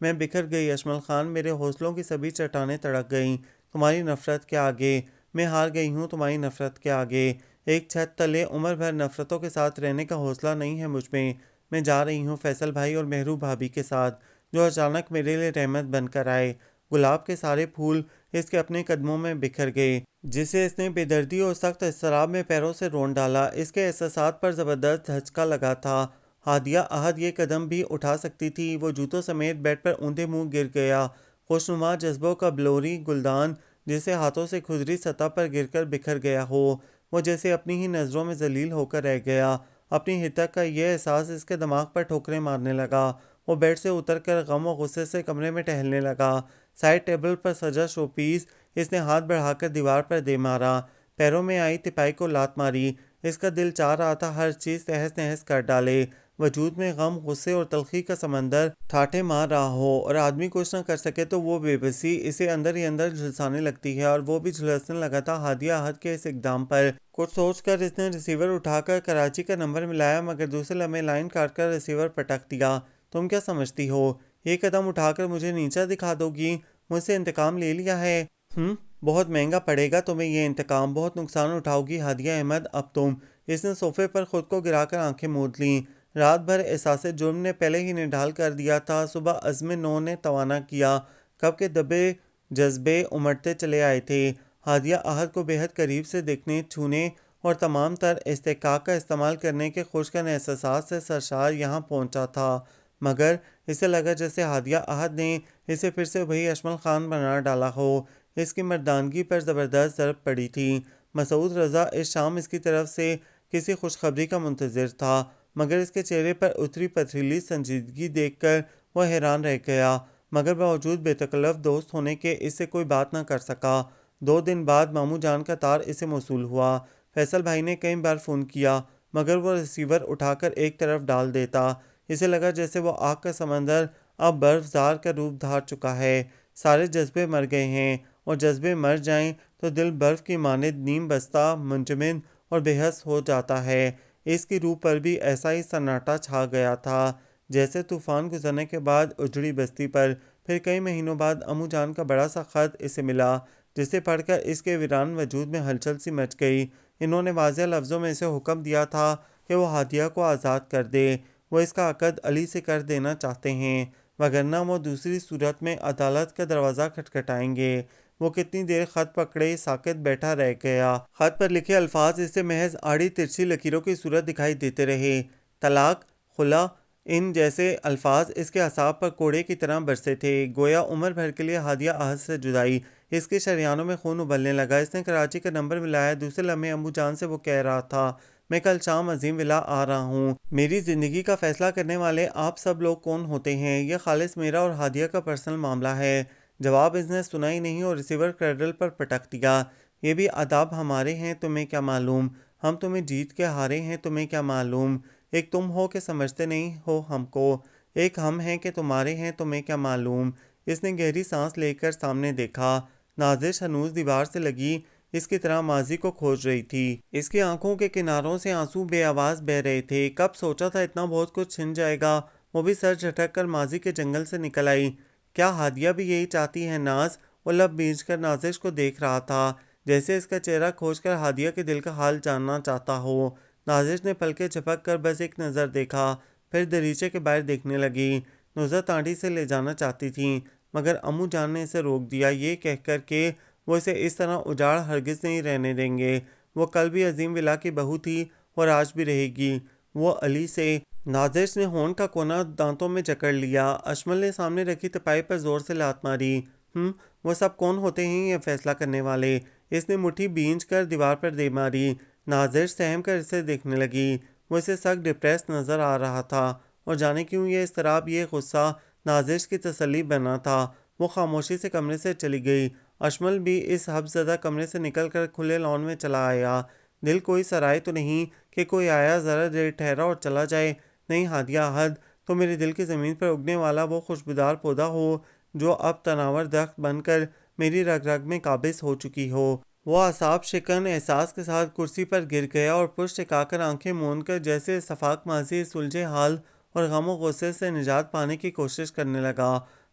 میں بکھر گئی اشمل خان، میرے حوصلوں کی سبھی چٹانیں تڑک گئیں تمہاری نفرت کے آگے، میں ہار گئی ہوں تمہاری نفرت کے آگے۔ ایک چھت تلے عمر بھر نفرتوں کے ساتھ رہنے کا حوصلہ نہیں ہے مجھ میں جا رہی ہوں فیصل بھائی اور مہرو بھابھی کے ساتھ، جو اچانک میرے لیے رحمت بن کر آئے۔ گلاب کے سارے پھول اس کے اپنے قدموں میں بکھر گئے، جسے اس نے بے دردی اور سخت اضطراب میں پیروں سے رون ڈالا۔ اس کے احساسات پر زبردست دھچکا لگا تھا۔ ہادیہ احد یہ قدم بھی اٹھا سکتی تھی۔ وہ جوتوں سمیت بیڈ پر اوندے منہ گر گیا۔ خوشنما جذبوں کا بلوری گلدان جسے ہاتھوں سے کھدری سطح پر گر کر بکھر گیا ہو، وہ جیسے اپنی ہی نظروں میں ذلیل ہو کر رہ گیا۔ اپنی حدت کا یہ احساس اس کے دماغ پر ٹھوکریں مارنے لگا۔ وہ بیڈ سے اتر کر غم و غصے سے کمرے میں ٹہلنے لگا۔ سائڈ ٹیبل پر سجا شو پیس اس نے ہاتھ بڑھا کر دیوار پر دے مارا، پیروں میں آئی تپائی کو لات ماری۔ اس کا دل چاہ رہا تھا ہر چیز تہس نہس کر ڈالے۔ وجود میں غم، غصے اور تلخی کا سمندر ٹھاٹھے مار رہا ہو اور آدمی کچھ نہ کر سکے تو وہ بے بسی اسے اندر ہی اندر جھلسانے لگتی ہے، اور وہ بھی جھلسنے لگا تھا ہادیہ احد کے اس اقدام پر۔ کچھ سوچ کر اس نے ریسیور اٹھا کر کراچی کا نمبر ملایا، مگر دوسرے لمحے لائن کاٹ کر ریسیور پٹک دیا۔ تم کیا سمجھتی ہو یہ قدم اٹھا کر مجھے نیچا دکھا دو گی؟ مجھ سے انتقام لے لیا ہے؟ بہت مہنگا پڑے گا تمہیں یہ انتقام، بہت نقصان اٹھاؤ گی ہادیہ احمد اب تم۔ اس نے صوفے پر خود کو گرا کر آنکھیں موند لیں۔ رات بھر احساس جرم نے پہلے ہی نڈھال کر دیا تھا، صبح عزم نو نے توانا کیا۔ کب کے دبے جذبے امڑتے چلے آئے تھے۔ ہادیہ احد کو بے حد قریب سے دیکھنے، چھونے اور تمام تر استحقاق کا استعمال کرنے کے خوشگن احساسات سے سرشار یہاں پہنچا تھا، مگر اسے لگا جیسے ہادیہ احد نے اسے پھر سے وہی اشمل خان بنا ڈالا ہو۔ اس کی مردانگی پر زبردست ضرب پڑی تھی۔ مسعود رضا اس شام اس کی طرف سے کسی خوشخبری کا منتظر تھا، مگر اس کے چہرے پر اتری پتھریلی سنجیدگی دیکھ کر وہ حیران رہ گیا، مگر باوجود بے تکلف دوست ہونے کے اس سے کوئی بات نہ کر سکا۔ 2 دن بعد ماموں جان کا تار اسے موصول ہوا۔ فیصل بھائی نے کئی بار فون کیا، مگر وہ ریسیور اٹھا کر ایک طرف ڈال دیتا۔ اسے لگا جیسے وہ آگ کا سمندر اب برف زار کا روپ دھار چکا ہے۔ سارے جذبے مر گئے ہیں، اور جذبے مر جائیں تو دل برف کی مانند نیم بستہ، منجمد اور بے حس ہو جاتا ہے۔ اس کی روح پر بھی ایسا ہی سناٹا چھا گیا تھا جیسے طوفان گزرنے کے بعد اجڑی بستی پر۔ پھر کئی مہینوں بعد امو جان کا بڑا سا خط اسے ملا، جسے پڑھ کر اس کے ویران وجود میں ہلچل سی مچ گئی۔ انہوں نے واضح لفظوں میں اسے حکم دیا تھا کہ وہ ہادیہ کو آزاد کر دے۔ وہ اس کا عقد علی سے کر دینا چاہتے ہیں، وگرنہ وہ دوسری صورت میں عدالت کا دروازہ کھٹکھٹائیں گے۔ وہ کتنی دیر خط پکڑے ساکت بیٹھا رہ گیا۔ خط پر لکھے الفاظ اسے محض آڑی ترچھی لکیروں کی صورت دکھائی دیتے رہے۔ طلاق، خلا، ان جیسے الفاظ اس کے اعصاب پر کوڑے کی طرح برسے تھے، گویا عمر بھر کے لیے ہادیہ احد سے جدائی۔ اس کے شریانوں میں خون ابلنے لگا۔ اس نے کراچی کا نمبر ملایا۔ دوسرے لمحے امو جان سے وہ کہہ رہا تھا، میں کل شام عظیم ولا آ رہا ہوں۔ میری زندگی کا فیصلہ کرنے والے آپ سب لوگ کون ہوتے ہیں؟ یہ خالص میرا اور ہادیہ کا پرسنل معاملہ ہے۔ جواب اس نے سنا ہی نہیں اور ریسیور کریڈل پر پٹک دیا۔ یہ بھی آداب ہمارے ہیں، تمہیں کیا معلوم؟ ہم تمہیں جیت کے ہارے ہیں، تمہیں کیا معلوم؟ ایک تم ہو کہ سمجھتے نہیں ہو ہم کو، ایک ہم ہیں کہ تمہارے ہیں، تمہیں کیا معلوم؟ اس نے گہری سانس لے کر سامنے دیکھا۔ نازش ہنوز دیوار سے لگی اس کی طرح ماضی کو کھوج رہی تھی۔ اس کی آنکھوں کے کناروں سے آنسو بے آواز بہہ رہے تھے۔ کب سوچا تھا اتنا بہت کچھ چھن جائے گا؟ وہ بھی سر جھٹک کر ماضی کے جنگل سے نکل آئی۔ کیا ہادیہ بھی یہی چاہتی ہے ناز؟ وہ لب بھینچ کر نازش کو دیکھ رہا تھا، جیسے اس کا چہرہ کھوج کر ہادیہ کے دل کا حال جاننا چاہتا ہو۔ نازش نے پلکیں جھپک کر بس ایک نظر دیکھا، پھر دریچے کے باہر دیکھنے لگی۔ نصرت آنٹی سے لے جانا چاہتی تھیں، مگر امو جان نے اسے روک دیا، یہ کہہ کر کہ وہ اسے اس طرح اجاڑ ہرگز نہیں رہنے دیں گے۔ وہ کل بھی عظیم ولا کی بہو تھی اور آج بھی رہے گی۔ وہ علی سے… نازش نے ہونٹ کا کونا دانتوں میں جکڑ لیا۔ اشمل نے سامنے رکھی تپائی پر زور سے لات ماری۔ وہ سب کون ہوتے ہیں یہ فیصلہ کرنے والے؟ اس نے مٹھی بھینچ کر دیوار پر دے ماری۔ نازش سہم کر اسے دیکھنے لگی۔ وہ اسے سخت ڈپریس نظر آ رہا تھا، اور جانے کیوں یہ اضطراب، یہ غصہ نازش کی تسلی بنا تھا۔ وہ خاموشی سے کمرے سے چلی گئی۔ اشمل بھی اس حبس زدہ کمرے سے نکل کر کھلے لان میں چلا آیا۔ دل کوئی سرائے تو نہیں کہ کوئی آیا ذرا دیر ٹھہرا اور چلا جائے؟ نہیں ہادیہ احد، تو میرے دل کی زمین پر اگنے والا وہ خوشبودار پودا ہو جو اب تناور درخت بن کر میری رگ رگ میں قابض ہو چکی ہو۔ وہ اعصاب شکن احساس کے ساتھ کرسی پر گر گیا اور پشت ٹکا کر آنکھیں موند کر جیسے صفاق ماضی، سلجھے حال اور غم و غصے سے نجات پانے کی کوشش کرنے لگا۔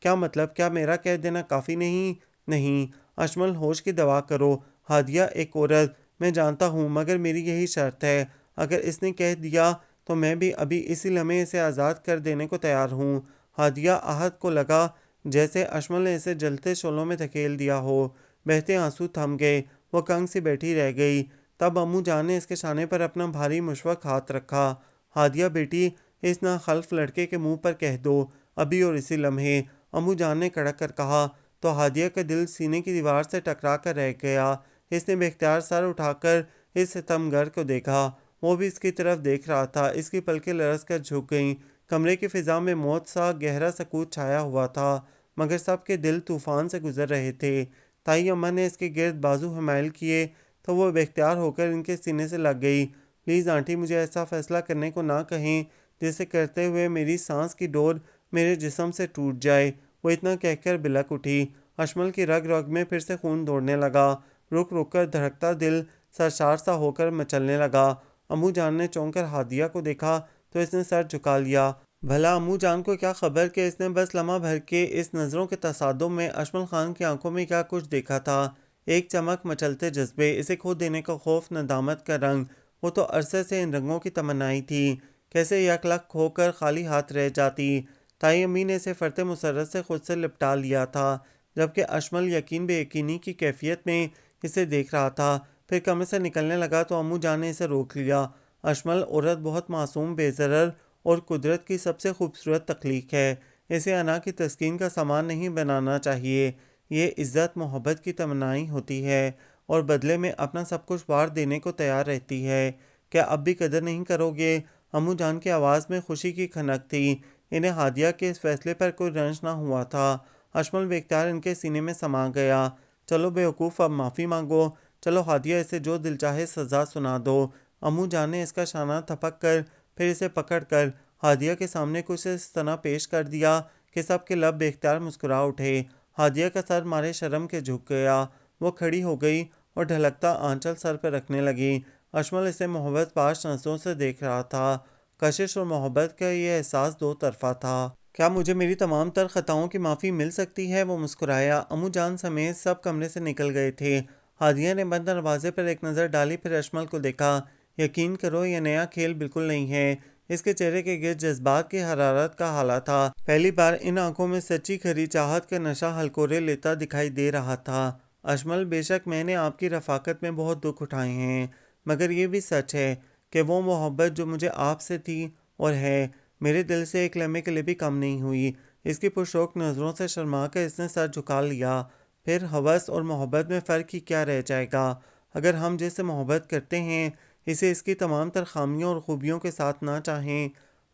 کیا مطلب؟ کیا میرا کہہ دینا کافی نہیں؟ نہیں اشمل، ہوش کی دوا کرو۔ ہادیہ ایک عورت، میں جانتا ہوں، مگر میری یہی شرط ہے۔ اگر اس نے کہہ دیا تو میں بھی ابھی اسی لمحے اسے آزاد کر دینے کو تیار ہوں۔ ہادیہ آہت کو لگا جیسے اشمل نے اسے جلتے شعلوں میں دھکیل دیا ہو۔ بہتے آنسو تھم گئے، وہ کنگ سی بیٹھی رہ گئی۔ تب امو جان نے اس کے شانے پر اپنا بھاری مشفق ہاتھ رکھا۔ ہادیہ بیٹی، اس ناخلف لڑکے کے منہ پر کہہ دو، ابھی اور اسی لمحے، امو جان نے کڑک کر کہا۔ تو ہادیہ کا دل سینے کی دیوار سے ٹکرا کر رہ گیا۔ اس نے بے اختیار سر اٹھا کر اس ستم گر کو دیکھا۔ وہ بھی اس کی طرف دیکھ رہا تھا۔ اس کی پلکیں لرز کر جھک گئیں۔ کمرے کی فضا میں موت سا گہرا سکوت چھایا ہوا تھا، مگر سب کے دل طوفان سے گزر رہے تھے۔ تائی اماں نے اس کے گرد بازو حمائل کیے تو وہ بے اختیار ہو کر ان کے سینے سے لگ گئی۔ پلیز آنٹی، مجھے ایسا فیصلہ کرنے کو نہ کہیں جسے کرتے ہوئے میری سانس کی ڈور میرے جسم سے ٹوٹ جائے۔ وہ اتنا کہہ کر بلک اٹھی۔ اشمل کی رگ رگ میں پھر سے خون دوڑنے لگا۔ رک رک کر دھڑکتا دل سرشار سا ہو کر مچلنے لگا۔ امو جان نے چونک کر ہادیہ کو دیکھا تو اس نے سر جھکا لیا۔ بھلا امو جان کو کیا خبر کہ اس نے بس لمحہ بھر کے اس نظروں کے تصادم میں اشمل خان کی آنکھوں میں کیا کچھ دیکھا تھا۔ ایک چمک، مچلتے جذبے، اسے کھو دینے کا خوف، ندامت کا رنگ۔ وہ تو عرصے سے ان رنگوں کی تمنائی تھی، کیسے یک لک کھو کر خالی ہاتھ رہ جاتی۔ تائی امی نے اسے فرط مسرت سے خود سے لپٹا لیا تھا، جبکہ اشمل یقین بے یقینی کی کیفیت میں اسے دیکھ رہا تھا۔ پھر کمرے سے نکلنے لگا تو امو جان نے اسے روک لیا۔ اشمل، عورت بہت معصوم، بے ضرر اور قدرت کی سب سے خوبصورت تخلیق ہے۔ اسے انا کی تسکین کا سامان نہیں بنانا چاہیے۔ یہ عزت، محبت کی تمنائی ہوتی ہے اور بدلے میں اپنا سب کچھ وار دینے کو تیار رہتی ہے۔ کیا اب بھی قدر نہیں کرو گے؟ امو جان کی آواز میں خوشی کی کھنک تھی۔ انہیں ہادیہ کے اس فیصلے پر کوئی رنج نہ ہوا تھا۔ اشمل بے اختیار ان کے سینے میں سما گیا۔ چلو بیوقوف، اب معافی مانگو۔ چلو ہادیہ، اسے جو دل چاہے سزا سنا دو۔ امو جان نے اس کا شانہ تھپک کر پھر اسے پکڑ کر ہادیہ کے سامنے کچھ اس طرح پیش کر دیا کہ سب کے لب بے اختیار مسکرا اٹھے۔ ہادیہ کا سر مارے شرم کے جھک گیا۔ وہ کھڑی ہو گئی اور ڈھلکتا آنچل سر پہ رکھنے لگی۔ اشمل اسے محبت پاش نظروں سے دیکھ رہا تھا۔ کشش اور محبت کا یہ احساس دو طرفہ تھا۔ کیا مجھے میری تمام تر خطاؤں کی معافی مل سکتی ہے؟ وہ مسکرایا۔ امو جان سمیت سب کمرے سے نکل گئے تھے۔ ہادیہ نے بند دروازے پر ایک نظر ڈالی، پھر اشمل کو دیکھا۔ یقین کرو، یہ نیا کھیل بالکل نہیں ہے۔ اس کے چہرے کے گرد جذبات کی حرارت کا ہالہ تھا۔ پہلی بار ان آنکھوں میں سچی کھری چاہت کا نشہ ہلکورے لیتا دکھائی دے رہا تھا۔ اشمل، بے شک میں نے آپ کی رفاقت میں بہت دکھ اٹھائے ہیں، مگر یہ بھی سچ ہے کہ وہ محبت جو مجھے آپ سے تھی اور ہے، میرے دل سے ایک لمحے کے لیے بھی کم نہیں ہوئی۔ اس کی پرشوق نظروں سے شرما کر اس نے سر جھکا لیا۔ پھر ہوس اور محبت میں فرق ہی کیا رہ جائے گا؟ اگر ہم جس سے محبت کرتے ہیں اسے اس کی تمام تر خامیوں اور خوبیوں کے ساتھ نہ چاہیں۔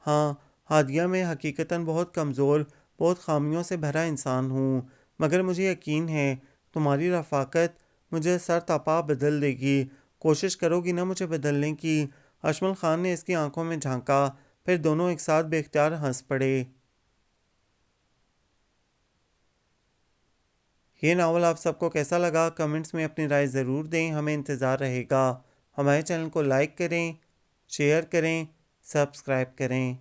ہاں، ہادیہ، میں حقیقتاً بہت کمزور، بہت خامیوں سے بھرا انسان ہوں، مگر مجھے یقین ہے تمہاری رفاقت مجھے سر تا پا بدل دے گی۔ کوشش کرو گی نا مجھے بدلنے کی؟ اشمل خان نے اس کی آنکھوں میں جھانکا، پھر دونوں ایک ساتھ بے اختیار ہنس پڑے۔ یہ ناول آپ سب کو کیسا لگا؟ کمنٹس میں اپنی رائے ضرور دیں، ہمیں انتظار رہے گا۔ ہمارے چینل کو لائک کریں، شیئر کریں، سبسکرائب کریں۔